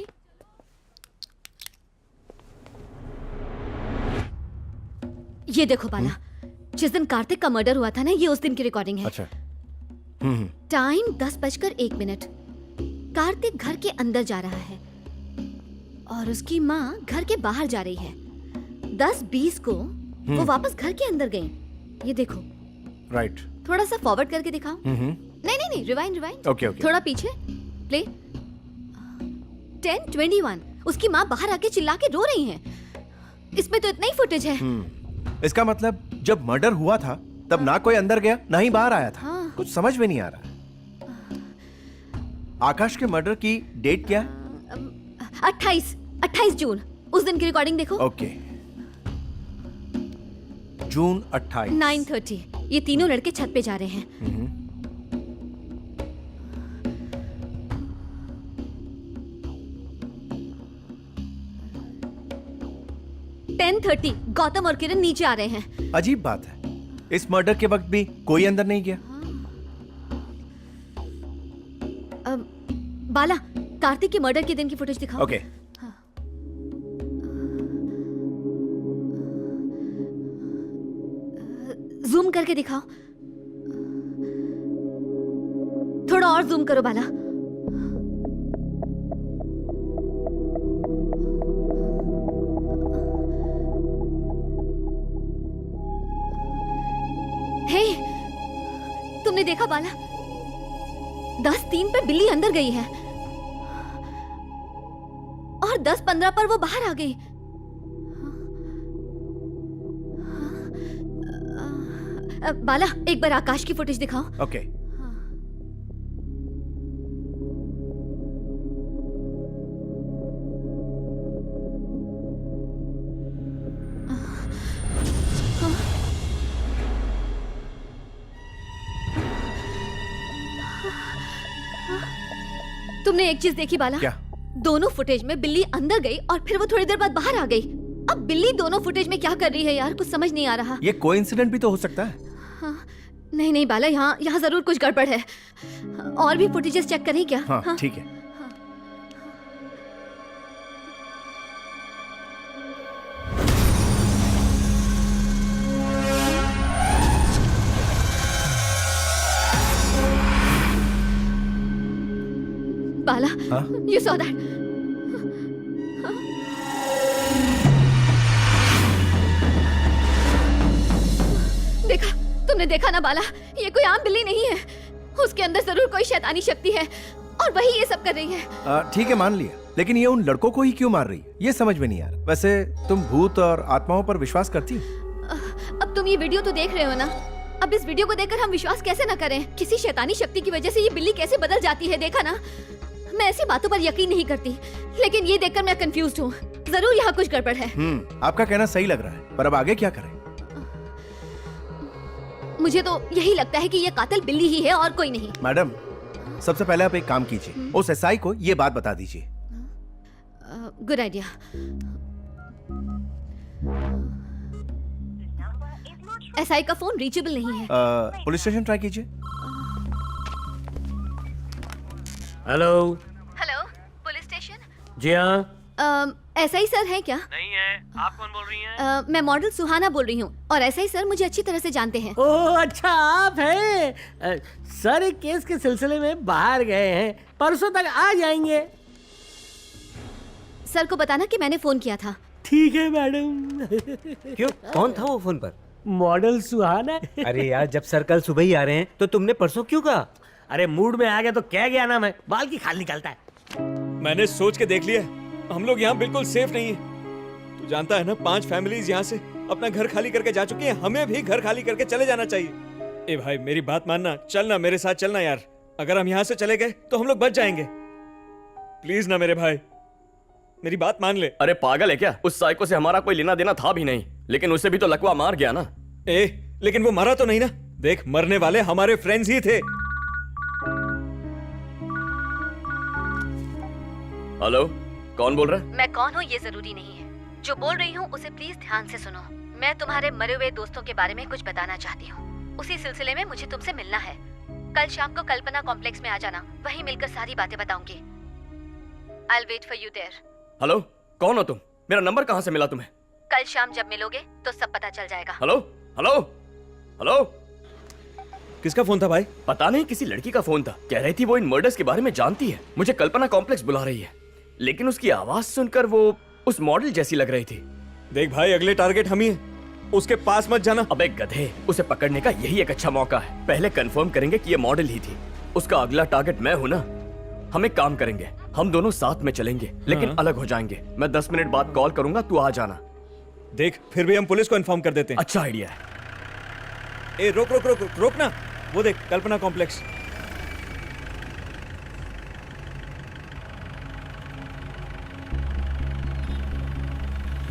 ये देखो बाला, जिस दिन कार्तिक का मर्डर हुआ था ना, ये उस दिन की रिकॉर्डिंग है। अच्छा। टाइम 10:01। कार्तिक घर के अंदर जा रहा है और उसकी माँ घर के बाहर जा रही है। 10:20 को वो वापस घर के अंदर गई। ये देखो। राइट। थोड़ा सा फॉरवर्ड करके दिखाओ। नहीं, रिवाइंड। ओके। थोड़ा पीछे प्ले। 10:21 उसकी माँ बाहर आके चिल्ला के रो रही है। इसमें तो इतना ही फुटेज है। इसका मतलब जब मर्डर हुआ था तब ना कोई अंदर गया ना ही बाहर आया था। हाँ। कुछ समझ में नहीं आ रहा। आकाश के मर्डर की डेट क्या? 28 जून। उस दिन की रिकॉर्डिंग देखो। ओके। जून 28। 9:30। ये तीनों लड़के छत पे जा रहे हैं। 10:30 गौतम और किरण नीचे आ रहे हैं। अजीब बात है, इस मर्डर के वक्त भी कोई अंदर नहीं गया। बाला, कार्तिक के मर्डर के दिन की फुटेज दिखाओ। ओके। जूम करके दिखाओ। थोड़ा और जूम करो बाला। हे, तुमने देखा बाला? 10:03 पर बिल्ली अंदर गई है और 10:15 पर वो बाहर आ गई। बाला, एक बार आकाश की फुटेज दिखाओ। ओके। तुमने एक चीज देखी बाला? क्या? दोनों फुटेज में बिल्ली अंदर गई और फिर वो थोड़ी देर बाद बाहर आ गई। अब बिल्ली दोनों फुटेज में क्या कर रही है यार, कुछ समझ नहीं आ रहा। ये कोइंसिडेंट भी तो हो सकता है। हाँ, नहीं बाला, यहाँ जरूर कुछ गड़बड़ है। और भी फुटेजेस चेक करें क्या? हाँ, ठीक है। बाला, you saw that? देखा? तुमने देखा ना बाला? ये कोई आम बिल्ली नहीं है। उसके अंदर जरूर कोई शैतानी शक्ति है और वही ये सब कर रही है। ठीक है, मान लिया, लेकिन ये उन लड़कों को ही क्यों मार रही है, ये समझ में नहीं आ रहा। वैसे तुम भूत और आत्माओं पर विश्वास करती हो? अब तुम ये वीडियो तो देख रहे हो ना? अब इस वीडियो को देखकर हम विश्वास कैसे न करें? किसी शैतानी शक्ति की वजह से ये बिल्ली कैसे बदल जाती है, देखा ना? मैं ऐसी बातों पर यकीन नहीं करती, लेकिन ये देखकर मैं कंफ्यूज्ड हूँ। जरूर यहाँ कुछ गड़बड़ है। आपका कहना सही लग रहा है, पर अब आगे क्या करें? मुझे तो यही लगता है कि ये कातिल बिल्ली ही है और कोई नहीं। मैडम, सबसे पहले आप एक काम कीजिए, उस एसआई को ये बात बता दीजिए। Good idea. एसआई का फोन रीचेबल नहीं है। पुलिस स्टेशन ट्राई कीजिए। हेलो। Hello, police station? जी हाँ। एसआई सर हैं क्या? नहीं है। आप कौन बोल रही हैं? मैं मॉडल सुहाना बोल रही हूँ और एसआई सर मुझे अच्छी तरह से जानते हैं। ओह अच्छा, आप हैं। सर एक केस के सिलसिले में बाहर गए हैं, परसों तक आ जाएंगे। सर को बताना कि मैंने फोन किया था। ठीक है मैडम। क्यों, कौन था वो फोन पर? मॉडल सुहाना। अरे यार, जब सर कल सुबह ही आ रहे हैं तो तुमने परसों क्यों कहा? अरे मूड में आ गया तो कह गया ना मैं, बाल की खाल निकलता है। मैंने सोच के देख लिया, हम लोग यहाँ बिल्कुल सेफ नहीं है। तू जानता है ना, 5 फैमिलीज यहाँ से अपना घर खाली करके जा चुकी हैं। हमें भी घर खाली करके चले जाना चाहिए। ए भाई मेरी बात मानना, चलना मेरे साथ चलना यार। अगर हम यहाँ से चले गए तो हम लोग बच जाएंगे। प्लीज ना मेरे भाई, मेरी बात मान ले। अरे पागल है क्या? उस साइको से हमारा कोई लेना देना था भी नहीं, लेकिन उसे भी तो लकवा मार गया ना। लेकिन वो मरा तो नहीं ना। देख, मरने वाले हमारे फ्रेंड्स ही थे। हेलो, कौन बोल रहा है? मैं कौन हूँ ये जरूरी नहीं है, जो बोल रही हूँ उसे प्लीज ध्यान से सुनो। मैं तुम्हारे मरे हुए दोस्तों के बारे में कुछ बताना चाहती हूँ। उसी सिलसिले में मुझे तुमसे मिलना है। कल शाम को कल्पना कॉम्प्लेक्स में आ जाना, वहीं मिलकर सारी बातें बताऊंगी। I'll wait for you there. Hello, कौन हो तुम? मेरा नंबर कहाँ से मिला तुम्हें? कल शाम जब मिलोगे तो सब पता चल जाएगा। हेलो हेलो हेलो, किसका फोन था भाई? पता नहीं, किसी लड़की का फोन था। कह रही थी वो इन मर्डर्स के बारे में जानती है, मुझे कल्पना कॉम्प्लेक्स बुला रही है। लेकिन उसकी आवाज सुनकर वो उस मॉडल जैसी लग रही थी। देख भाई, अगले टारगेट हम ही हैं, उसके पास मत जाना। अबे गधे, उसे पकड़ने का यही एक अच्छा मौका है। पहले कंफर्म करेंगे कि ये मॉडल ही थी। उसका अगला टारगेट मैं हूं ना। हम एक काम करेंगे, हम दोनों साथ में चलेंगे, लेकिन अलग हो जाएंगे। मैं 10 मिनट बाद कॉल करूंगा, तू आ जाना। देख, फिर भी हम पुलिस को इन्फॉर्म कर देते हैं। अच्छा आइडिया है। ए रोक रोक रोक रोक ना, वो देख कल्पना कॉम्प्लेक्स।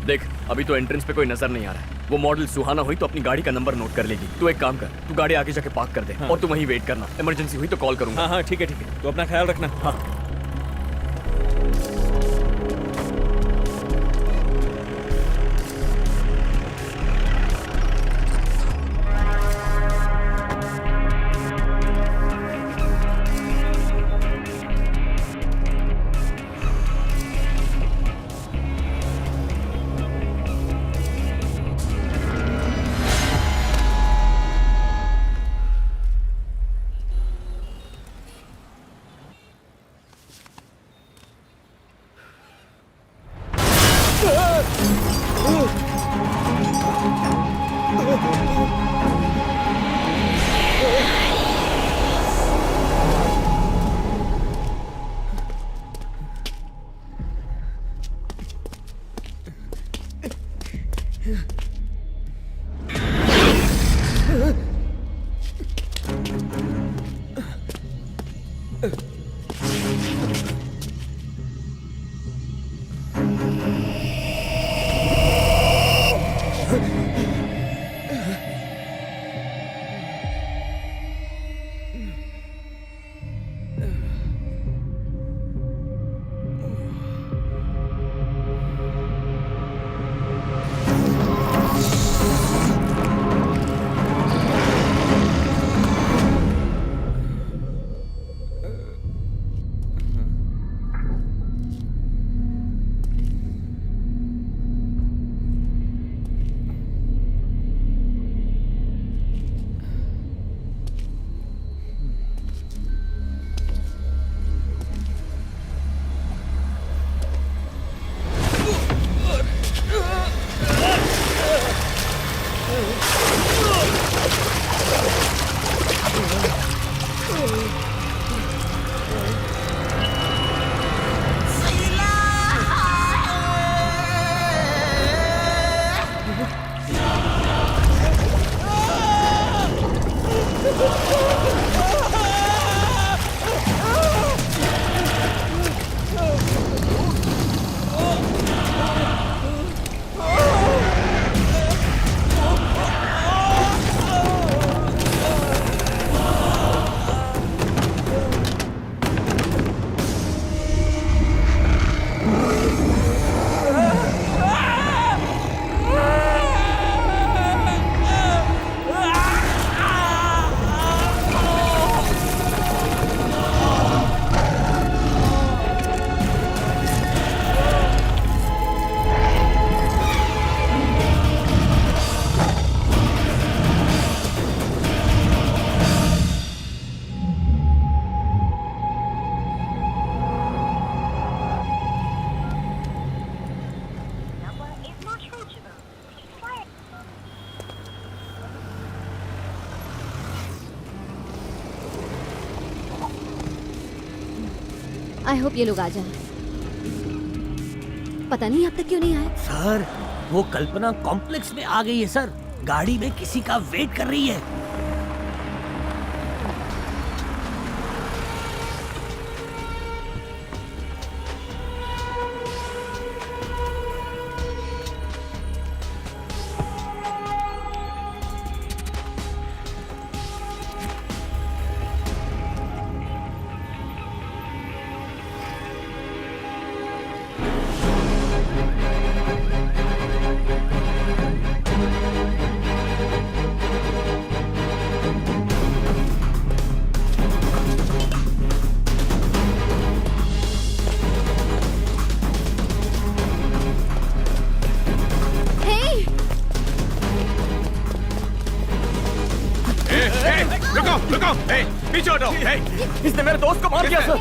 देख, अभी तो एंट्रेंस पे कोई नजर नहीं आ रहा है। वो मॉडल सुहाना हुई तो अपनी गाड़ी का नंबर नोट कर लेगी। तू एक काम कर, तू गाड़ी आगे जाके पार्क कर दे। हाँ। और तू वहीं वेट करना, इमरजेंसी हुई तो कॉल करूंगा। हाँ हाँ ठीक है ठीक है, तो अपना ख्याल रखना। हाँ। आई होप ये लोग आ जाएं। पता नहीं अब तक क्यों नहीं आए। सर वो कल्पना कॉम्प्लेक्स में आ गई है सर, गाड़ी में किसी का वेट कर रही है। रुको, पीछे हटो। इसने मेरे दोस्त को मार दिया सर।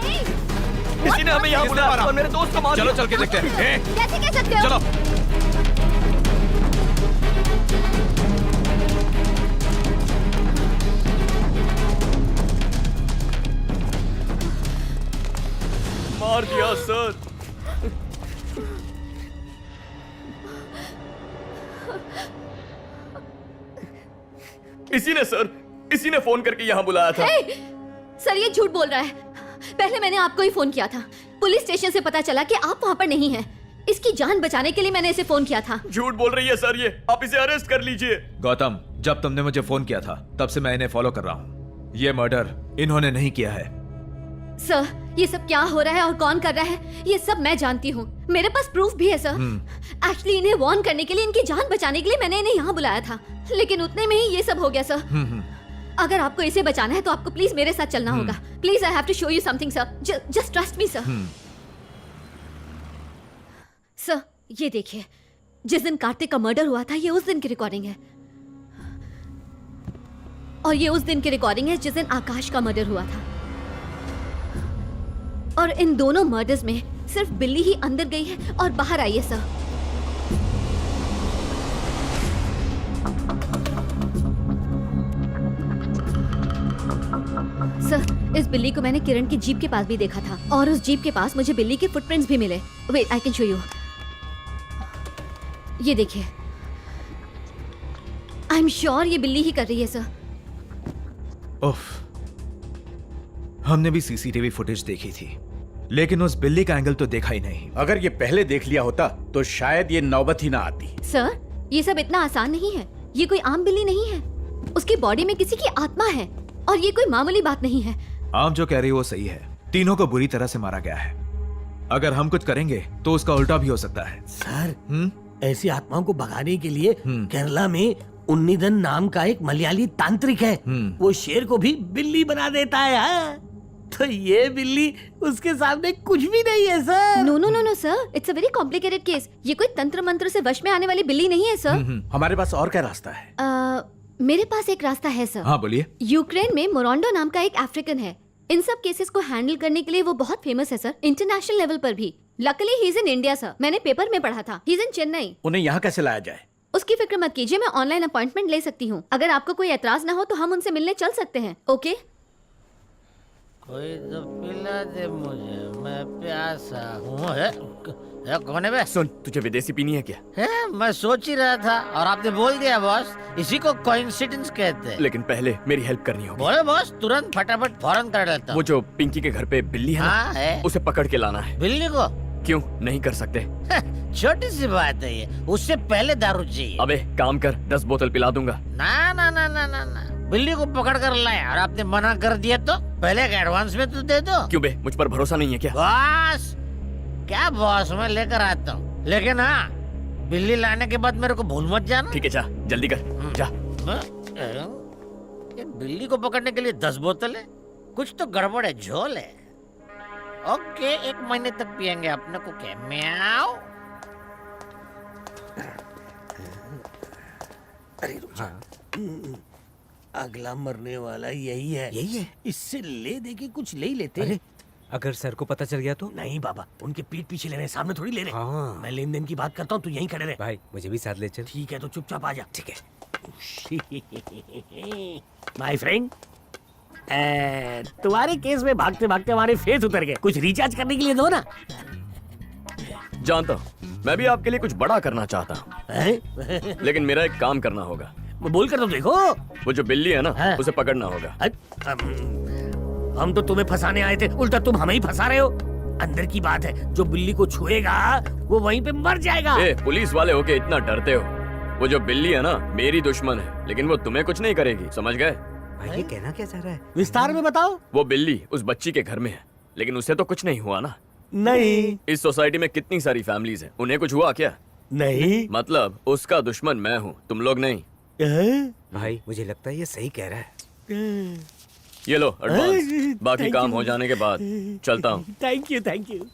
किसी ने हमें यहाँ बुलाया और मेरे दोस्त को मार चलो दिया। चल के देखते हैं। कैसे कह सकते हो? चलो। मार दिया सर। इसी ने सर, इसी ने फोन करके यहाँ बुलाया था। सर ये झूठ बोल रहा है। पहले मैंने आपको ही फोन किया था। पुलिस स्टेशन से पता चला कि आप वहाँ पर नहीं हैं। इसकी जान बचाने के लिए मैंने इसे फोन किया था। झूठ बोल रही है सर ये, आप इसे अरेस्ट कर लीजिए। गौतम, जब तुमने मुझे फोन किया था तब से मैं इन्हें फॉलो कर रहा हूँ। ये मर्डर इन्होंने नहीं किया है। सर ये सब क्या हो रहा है और कौन कर रहा है ये सब मैं जानती हूँ। मेरे पास प्रूफ भी है सर। एक्चुअली इन्हें वार्न करने के लिए, इनकी जान बचाने के लिए मैंने इन्हें यहाँ बुलाया था, लेकिन उतने में ही ये सब हो गया सर। अगर आपको इसे बचाना है तो आपको प्लीज मेरे साथ चलना होगा। Please I have to show you something sir. Just trust me sir. Sir ये देखिए, जिस दिन कार्तिक का मर्डर हुआ था ये उस दिन की रिकॉर्डिंग है, और ये उस दिन की रिकॉर्डिंग है जिस दिन आकाश का मर्डर हुआ था। और इन दोनों मर्डर्स में सिर्फ बिल्ली ही अंदर गई है और बाहर आई है सर। सर इस बिल्ली को मैंने किरण की जीप के पास भी देखा था, और उस जीप के पास मुझे बिल्ली के फुटप्रिंट्स भी मिले। Wait I can show you. ये देखिए, आई एम श्योर ये बिल्ली ही कर रही है सर। उफ, हमने भी सीसीटीवी फुटेज देखी थी, लेकिन उस बिल्ली का एंगल तो देखा ही नहीं। अगर ये पहले देख लिया होता तो शायद ये नौबत ही ना आती। सर ये सब इतना आसान नहीं है। ये कोई आम बिल्ली नहीं है। उसकी बॉडी में किसी की आत्मा है, और ये कोई मामूली बात नहीं है। आप जो कह रही हो वो सही है। तीनों को बुरी तरह से मारा गया है। अगर हम कुछ करेंगे तो उसका उल्टा भी हो सकता है। सर ऐसी आत्माओं को भगाने के लिए केरला में उन्नीदन नाम का एक मलयाली तांत्रिक है। वो शेर को भी बिल्ली बना देता है। हाँ? तो ये बिल्ली उसके सामने कुछ भी नहीं है sir. No no no no sir, it's a very complicated case. ये कोई तंत्र मंत्र से वश में आने वाली बिल्ली नहीं है सर। हमारे पास और क्या रास्ता है? मेरे पास एक रास्ता है सर। हाँ बोलिए। यूक्रेन में मोरंडो नाम का एक अफ्रीकन है। इन सब केसेस को हैंडल करने के लिए वो बहुत फेमस है सर, इंटरनेशनल लेवल पर भी। Luckily he is in India sir. मैंने पेपर में पढ़ा था। He is in Chennai. उन्हें यहाँ कैसे लाया जाए? उसकी फिक्र मत कीजिए, मैं ऑनलाइन अपॉइंटमेंट ले सकती हूँ। अगर आपको कोई एतराज ना हो तो हम उनसे मिलने चल सकते हैं। ओके? कोई तो पिला दे मुझे, मैं प्यासा हूँ। है कौन है बे? सुन, तुझे विदेशी पीनी है क्या? है, मैं सोच ही रहा था और आपने बोल दिया बॉस। इसी को कोइंसिडेंस कहते हैं। लेकिन पहले मेरी हेल्प करनी होगी। बोले बॉस, तुरंत फटाफट फौरन कर लेता हूँ। वो जो पिंकी के घर पे बिल्ली है हाँ, ना, है। उसे पकड़ के लाना है। बिल्ली को? क्यों नहीं कर सकते? छोटी सी बात है ये, उससे पहले दारू चाहिए। अबे काम कर, 10 बोतल पिला दूंगा। ना ना ना ना ना ना, बिल्ली को पकड़ कर लाए और आपने मना कर दिया तो पहले एडवांस में तो दे दो। क्यों बे, मुझ पर भरोसा नहीं है क्या? बॉस क्या बॉस, मैं लेकर आता हूँ, लेकिन हाँ बिल्ली लाने के बाद मेरे को भूल मत जाना। ठीक है, जा जल्दी कर, जा। एक बिल्ली को पकड़ने के लिए 10 बोतल है, कुछ तो गड़बड़ है, झोल है। ओके, 1 महीने तक पियेंगे अपने को। क्या म्याऊ? अरे अगला मरने वाला यही है। यही है? इससे ले दे के कुछ ले ही लेते। अरे अगर सर को पता चल गया तो? नहीं बाबा, उनके पीठ पीछे ले रहे, सामने थोड़ी ले रहे। हाँ। मैं लेन देन की बात करता हूँ, तू यहीं खड़े रहे। भाई मुझे भी साथ ले चल। ठीक है तो चुपचाप आ जा। ठीक है माय फ्रेंड, तुम्हारे केस में भागते भागते हमारे फेस उतर गए। कुछ रिचार्ज करने के लिए दो ना। जानता हूँ मैं भी आपके लिए कुछ बड़ा करना चाहता हूँ, लेकिन मेरा एक काम करना होगा। बोल कर तो देखो। वो जो बिल्ली है ना, उसे पकड़ना होगा। हम तो तुम्हें फंसाने आए थे, उल्टा तुम हमें ही फंसा रहे हो। अंदर की बात है, जो बिल्ली को छुएगा वो वहीं पे मर जाएगा। पुलिस वाले होके इतना डरते हो? वो जो बिल्ली है ना, मेरी दुश्मन है, लेकिन वो तुम्हें कुछ नहीं करेगी, समझ गए? भाई ये कहना क्या चाह रहा है? विस्तार में बताओ। वो बिल्ली उस बच्ची के घर में है, लेकिन उसे तो कुछ नहीं हुआ ना। नहीं। इस सोसाइटी में कितनी सारी फैमिलीज हैं, उन्हें कुछ हुआ क्या? नहीं। मतलब उसका दुश्मन मैं हूँ, तुम लोग नहीं। भाई मुझे लगता है ये सही कह रहा है। ये लो एडवांस, बाकी काम हो जाने के बाद चलता हूँ। Thank you thank you.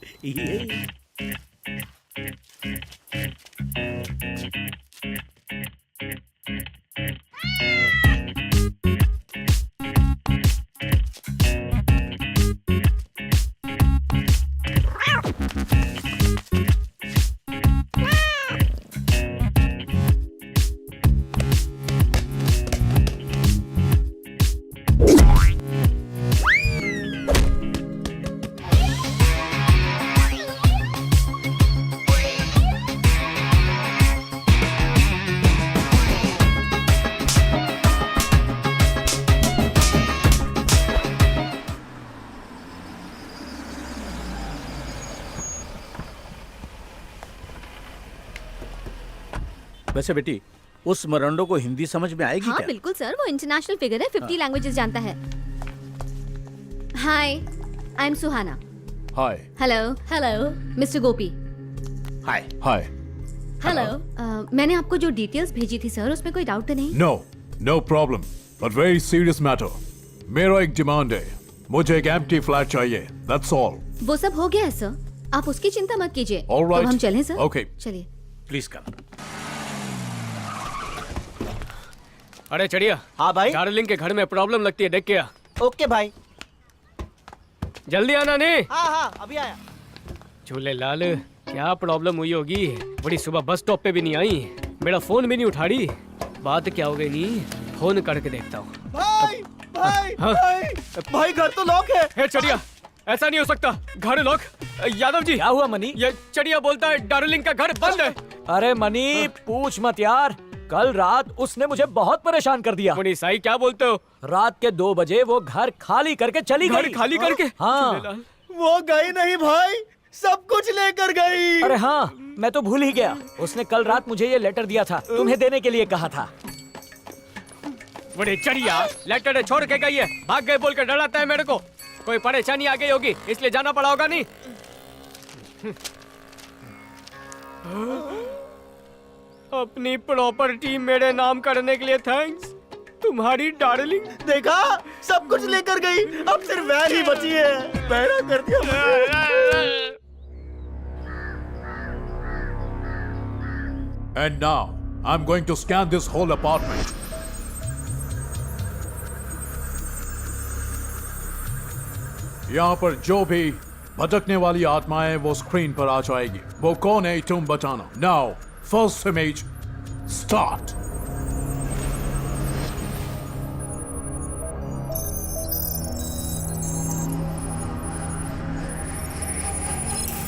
वैसे बेटी, उस मरंडो को हिंदी समझ में आएगी हाँ क्या? बिल्कुल सर, वो इंटरनेशनल फिगर है, 50 लैंग्वेजेस जानता है। Hi, I am Suhana. Hi. Hello hello mister Gopi. Hi. Hi. Hello. मैंने आपको जो डिटेल्स भेजी थी सर, उसमें कोई डाउट तो नहीं? No problem, but very serious matter. मेरा एक डिमांड है, मुझे एक एम्प्टी फ्लैट चाहिए, दैट्स ऑल। वो सब हो गया है सर, आप उसकी चिंता मत कीजिए। ऑलराइट। तो हम चलें सर? ओके। चलिए। Please come. अरे चढ़िया। हाँ भाई। डार्लिंग के घर में प्रॉब्लम लगती है, देख के आ। ओके भाई। जल्दी आना नहीं। हाँ अभी आया। झूले लाल, क्या प्रॉब्लम हुई होगी? बड़ी सुबह बस स्टॉप पे भी नहीं आई, मेरा फोन भी नहीं उठा रही। बात क्या हो गई? नहीं, फोन करके देखता हूँ। भाई भाई हाँ? भाई घर तो लॉक है। चढ़िया, ऐसा नहीं हो सकता, घर लॉक। यादव जी। क्या हुआ मनी? ये चढ़िया बोलता है डार्लिंग का घर बंद है। अरे मनी, पूछ मत यार, कल रात उसने मुझे बहुत परेशान कर दिया। मुनी साई क्या बोलते हो? रात के 2 बजे वो घर खाली करके चली गई। घर खाली करके? हाँ। वो गई नहीं भाई, सब कुछ लेकर गई। अरे हाँ, मैं तो भूल ही गया। उसने कल रात मुझे ये लेटर दिया था, तुम्हें देने के लिए कहा था। बड़े चढ़िया, लेटर छोड़ के गई है, भाग गए बोल कर डराता है मेरे को। कोई परेशानी आ गई होगी, इसलिए जाना पड़ा होगा। नहीं अपनी प्रॉपर्टी मेरे नाम करने के लिए थैंक्स। तुम्हारी डार्लिंग देखा, सब कुछ लेकर गई, अब सिर्फ वैन ही बची है। बहरा कर दिया। And now I'm going to scan this whole apartment. यहाँ पर जो भी भटकने वाली आत्माएं वो स्क्रीन पर आ जाएगी। वो कौन है तुम बताना। Now, first image, start.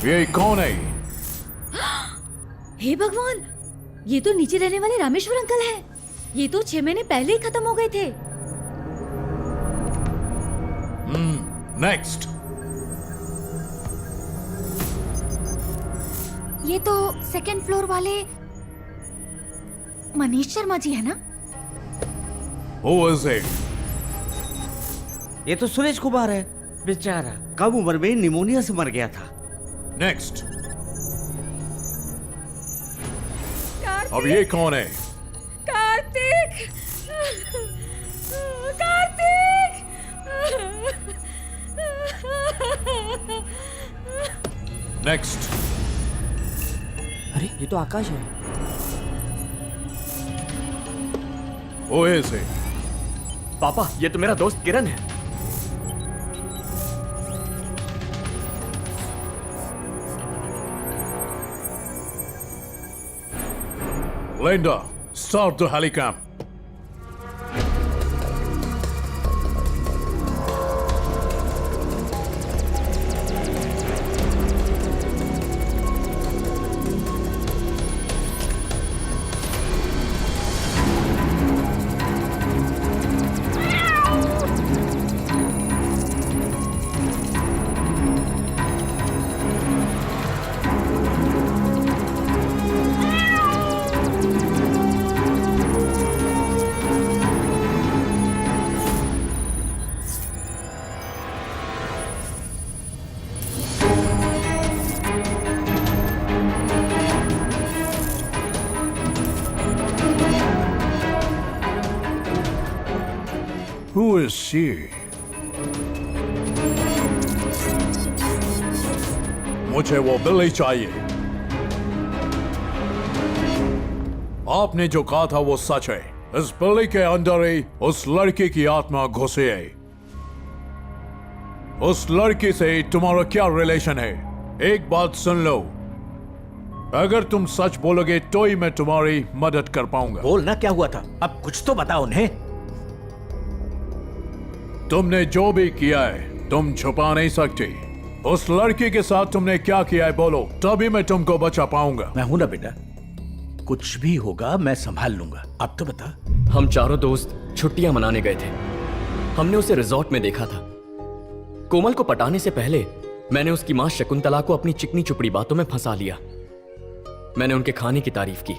ये कौन है? हे भगवान, ये तो नीचे रहने वाले रामेश्वर अंकल हैं। ये तो 6 महीने पहले ही खत्म हो गए थे। नेक्स्ट। ये तो सेकंड फ्लोर वाले मनीष शर्मा जी है ना? Who is it? ये तो सुरेश कुमार है, बेचारा कम उम्र में निमोनिया से मर गया था। नेक्स्ट। अब ये कौन है? कार्तिक! कार्तिक! नेक्स्ट। अरे ये तो आकाश है। Who is it? पापा, ये तो मेरा दोस्त किरण है। Linda, start the helicam. Who is she? मुझे वो बिल्ली चाहिए। आपने जो कहा था वो सच है। इस बिल्ली के अंदर ही उस लड़की की आत्मा घुसी है। उस लड़की से तुम्हारा क्या रिलेशन है? एक बात सुन लो, अगर तुम सच बोलोगे तो ही मैं तुम्हारी मदद कर पाऊंगा। बोलना क्या हुआ था, अब कुछ तो बताओ उन्हें। तुमने जो भी किया है तुम छुपा नहीं सकती। उस लड़की के साथ तुमने क्या किया है बोलो, तभी मैं तुमको बचा पाऊंगा। मैं हूं ना बेटा, कुछ भी होगा मैं संभाल लूंगा। अब तो बता। हम चारों दोस्त छुट्टियां मनाने गए थे। हमने उसे रिजॉर्ट में देखा था। कोमल को पटाने से पहले मैंने उसकी मां शकुंतला को अपनी चिकनी चुपड़ी बातों में फंसा लिया। मैंने उनके खाने की तारीफ की,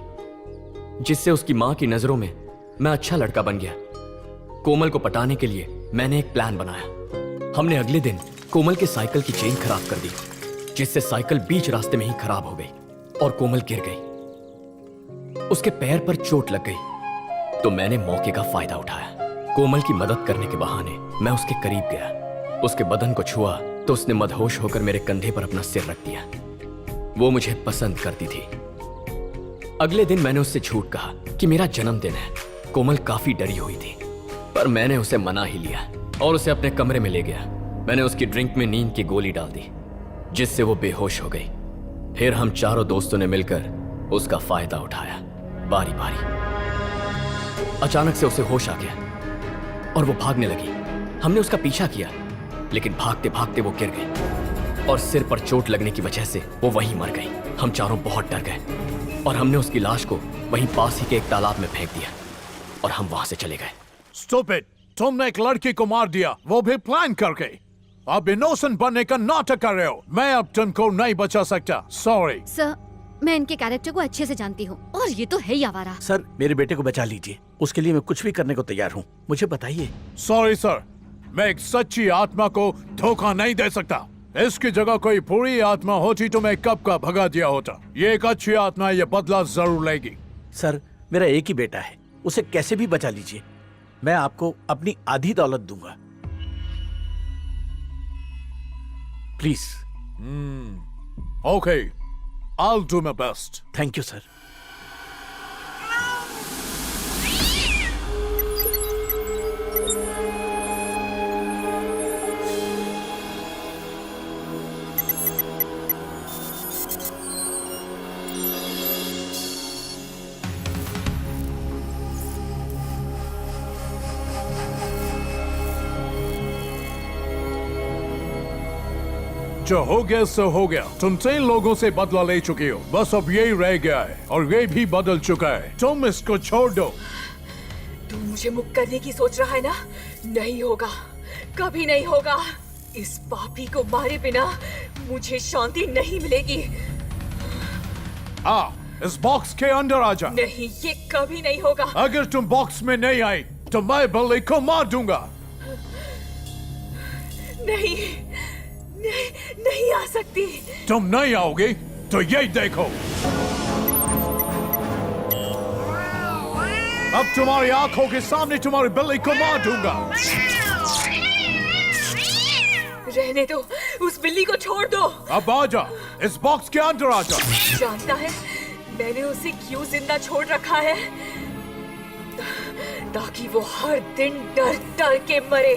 जिससे उसकी मां की नजरों में मैं अच्छा लड़का बन गया। कोमल को पटाने के लिए मैंने एक प्लान बनाया। हमने अगले दिन कोमल के साइकिल की चेन खराब कर दी, जिससे साइकिल बीच रास्ते में ही खराब हो गई और कोमल गिर गई। उसके पैर पर चोट लग गई, तो मैंने मौके का फायदा उठाया। कोमल की मदद करने के बहाने मैं उसके करीब गया। उसके बदन को छुआ तो उसने मदहोश होकर मेरे कंधे पर अपना सिर रख दिया। वो मुझे पसंद करती थी। अगले दिन मैंने उससे झूठ कहा कि मेरा जन्मदिन है। कोमल काफी डरी हुई थी, पर मैंने उसे मना ही लिया और उसे अपने कमरे में ले गया। मैंने उसकी ड्रिंक में नींद की गोली डाल दी, जिससे वो बेहोश हो गई। फिर हम चारों दोस्तों ने मिलकर उसका फायदा उठाया, बारी बारी। अचानक से उसे होश आ गया और वो भागने लगी। हमने उसका पीछा किया, लेकिन भागते भागते वो गिर गई और सिर पर चोट लगने की वजह से वो वहीं मर गई। हम चारों बहुत डर गए और हमने उसकी लाश को वहीं पास ही के एक तालाब में फेंक दिया और हम वहां से चले गए। Stupid! तुमने एक लड़की को मार दिया, वो भी प्लान करके। अब इनोसेंट बनने का नाटक कर रहे हो। मैं अब तुमको नहीं बचा सकता। सॉरी सर, मैं इनके कैरेक्टर को अच्छे से जानती हूँ और ये तो है ही आवारा। सर, मेरे बेटे को बचा लीजिए, उसके लिए मैं कुछ भी करने को तैयार हूँ। मुझे बताइए। सॉरी सर, मैं एक सच्ची आत्मा को धोखा नहीं दे सकता। इसकी जगह कोई बुरी आत्मा होती तो मैं कब का भगा दिया होता। ये एक अच्छी आत्मा, ये बदला जरूर लेगी। सर, मेरा एक ही बेटा है, उसे कैसे भी बचा लीजिए। मैं आपको अपनी आधी दौलत दूंगा, please. Okay, I'll do my best. Thank you sir. जो हो गया सो हो गया। तुम 3 लोगों से बदला ले चुके हो, बस अब यही रह गया है और ये भी बदल चुका है। तुम इसको छोड़ दो। तू मुझे मुक्त करने की सोच रहा है ना? नहीं होगा, कभी नहीं होगा। इस पापी को मारे बिना मुझे शांति नहीं मिलेगी। इस बॉक्स के अंदर आ जा। नहीं, ये कभी नहीं होगा। अगर तुम बॉक्स में नहीं आई तो मैं बिल्ली को मार दूंगा। नहीं, नहीं आ सकती। तुम नहीं आओगे तो यही देखो। अब तुम्हारी आंखों के सामने तुम्हारी बिल्ली को मार दूंगा। रहने दो, उस बिल्ली को छोड़ दो। अब आ जा, इस बॉक्स के अंदर आ जा। जानता है मैंने उसे क्यों जिंदा छोड़ रखा है? ताकि वो हर दिन डर डर के मरे।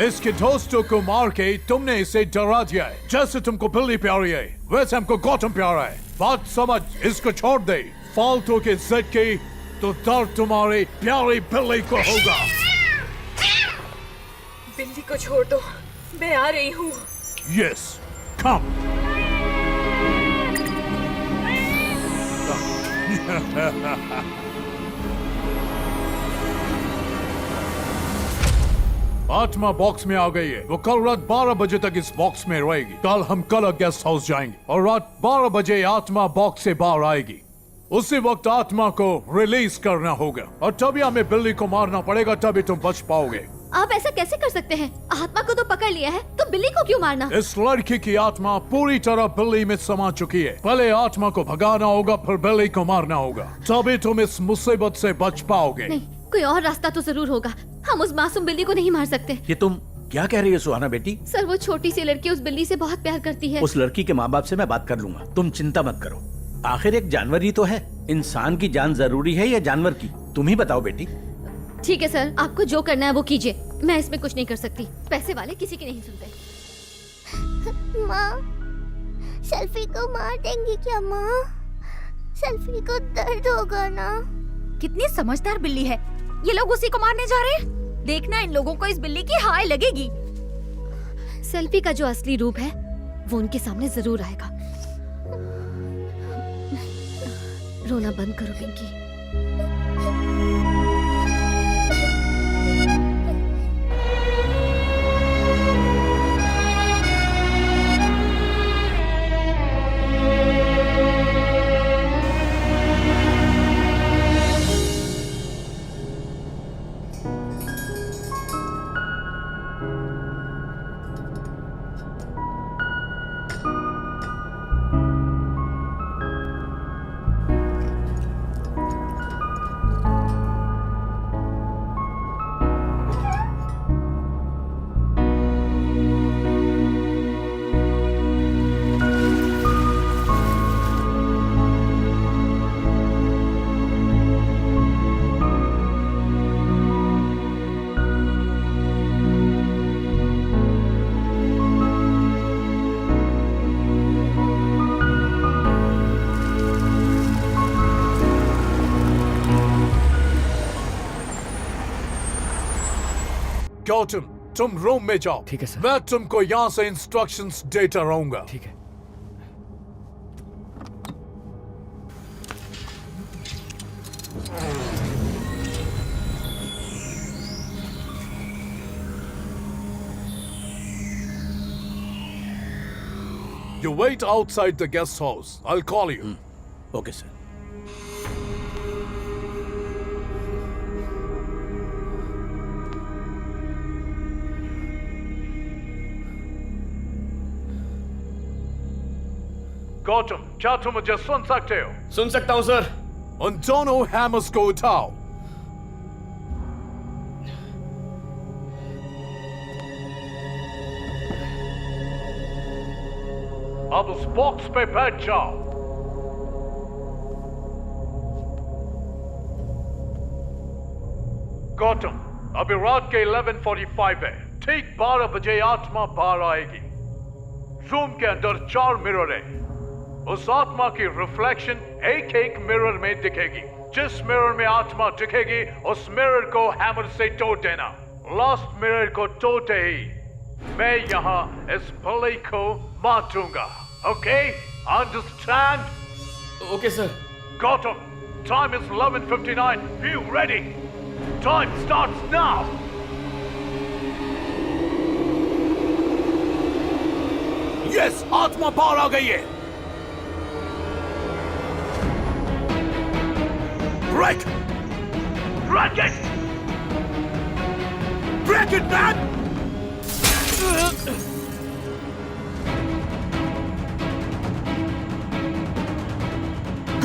इसके दोस्तों को मार के तुमने इसे डरा दिया है। जैसे तुमको बिल्ली प्यारी है, वैसे हमको गौतम प्यारा है। बात समझ, इसको छोड़ दे। फालतू के जिद की तो दर्द तुम्हारी प्यारी बिल्ली को होगा। बिल्ली को छोड़ दो, मैं आ रही हूँ। यस, कम। आत्मा बॉक्स में आ गई है। वो कल रात 12 बजे तक इस बॉक्स में रहेगी। कल हम कल गेस्ट हाउस जाएंगे और रात 12 बजे आत्मा बॉक्स से बाहर आएगी। उसी वक्त आत्मा को रिलीज करना होगा और तभी हमें बिल्ली को मारना पड़ेगा, तभी तुम बच पाओगे। आप ऐसा कैसे कर सकते हैं? आत्मा को तो पकड़ लिया है, तो बिल्ली को क्यों मारना? इस लड़की की आत्मा पूरी तरह बिल्ली में समा चुकी है। पहले आत्मा को भगाना होगा, फिर बिल्ली को मारना होगा, तभी तुम इस मुसीबत से बच पाओगे। नहीं, कोई और रास्ता तो जरूर होगा। हम उस मासूम बिल्ली को नहीं मार सकते। ये तुम क्या कह रही हो सुहाना बेटी? सर वो छोटी सी लड़की उस बिल्ली से बहुत प्यार करती है। उस लड़की के माँ बाप से मैं बात कर लूंगा, तुम चिंता मत करो। आखिर एक जानवर ही तो है। इंसान की जान जरूरी है या जानवर की? तुम ही बताओ बेटी। ठीक है सर, आपको जो करना है वो कीजिए, मैं इसमें कुछ नहीं कर सकती। पैसे वाले किसी की नहीं सुनते। माँ, सेल्फी को मार देंगी क्या माँ? सेल्फी को दर्द होगा ना? कितनी समझदार बिल्ली है, ये लोग उसी को मारने जा रहे हैं। देखना इन लोगों को इस बिल्ली की हाय लगेगी। सेल्फी का जो असली रूप है वो उनके सामने जरूर आएगा। रोना बंद करो पिंकी। गौतम, तुम रूम में जाओ। ठीक है सर। मैं तुमको यहाँ से इंस्ट्रक्शंस देता रहूंगा। ठीक है। You wait outside the guest house. I'll call you. Okay sir. Gautam, क्या तुम मुझे सुन सकते हो? सुन सकता हूँ सर। उन दोनों हैमर्स को उठाओ। अब उस बॉक्स पे बैठ जाओ। गौतम, अभी रात के 11:45 है। ठीक 12 बजे आत्मा बाहर आएगी। रूम के अंदर 4 मिरर है। उस आत्मा की रिफ्लेक्शन एक एक मिरर में दिखेगी। जिस मिरर में आत्मा दिखेगी उस मिरर को हैमर से तोड़ देना। लास्ट मिरर को तोड़ते ही मैं यहाँ इस बिल्ली को मार दूंगा। Okay? Understand? Okay sir. Gotham, time is 11:59. Be ready. Time starts now. Yes, आत्मा बाहर आ गई है। Break! Break it! Break it, man!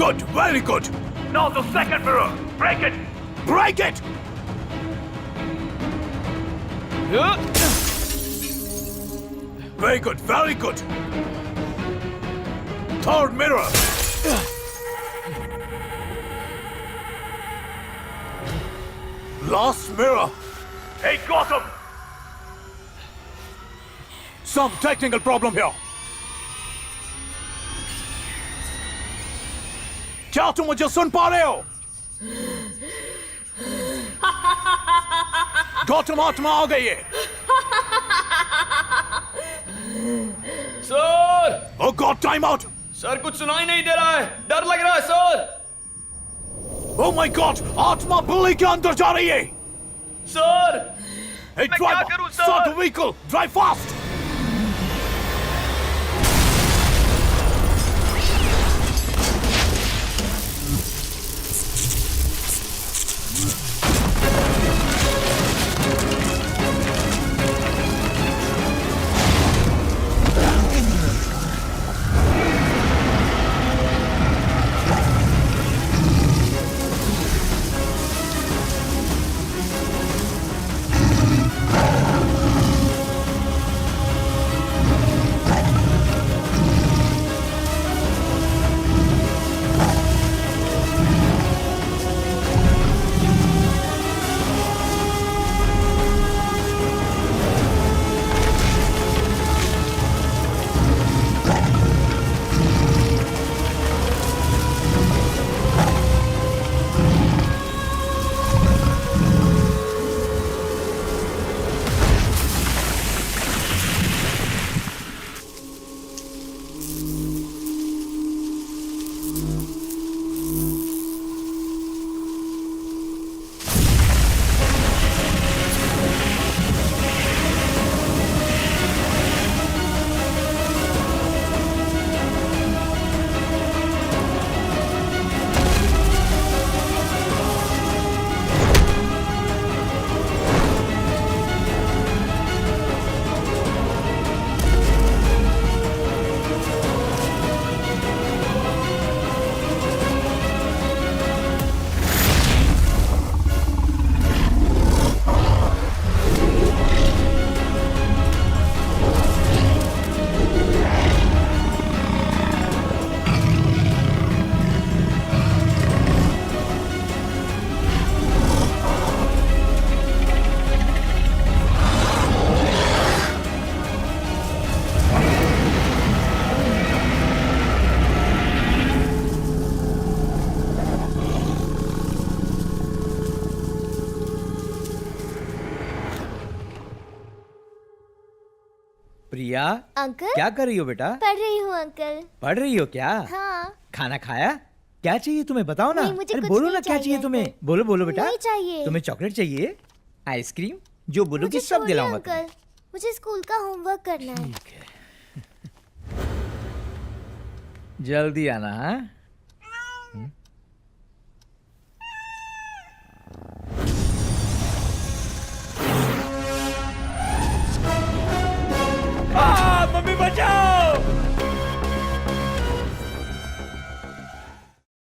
Good, very good. Now the second mirror. Break it! Break it! Very good, very good. Third mirror. Last mirror. Hey, Gotham! Some technical problem here. क्या तुम मुझे सुन पा रहे हो? गौतम, आत्मा आ गई है। Sir! Oh God, time out! Sir कुछ सुनाई नहीं दे रहा है, डर लग रहा है सर। Oh my God, आत्मा बिल्ली के अंदर जा रही है। सर! Hey, मैं क्या driver, करूं, sir? start the vehicle, drive fast. Priya uncle क्या कर रही हो बेटा? पढ़ रही हूँ अंकल। पढ़ रही हो क्या? हाँ। खाना खाया? क्या चाहिए तुम्हें बताओ ना? नहीं, मुझे अरे कुछ बोलो नहीं ना क्या चाहिए चाहिए तुम्हें? अंकल। बोलो बोलो बेटा। नहीं चाहिए। तुम्हें चॉकलेट चाहिए? आइसक्रीम? जो बोलोगी मुझे सब छोड़िए दिलाऊंगा अंकल, मुझे स्कूल का होमवर्क करना है। तुम्हें। जल्दी आना हाँ?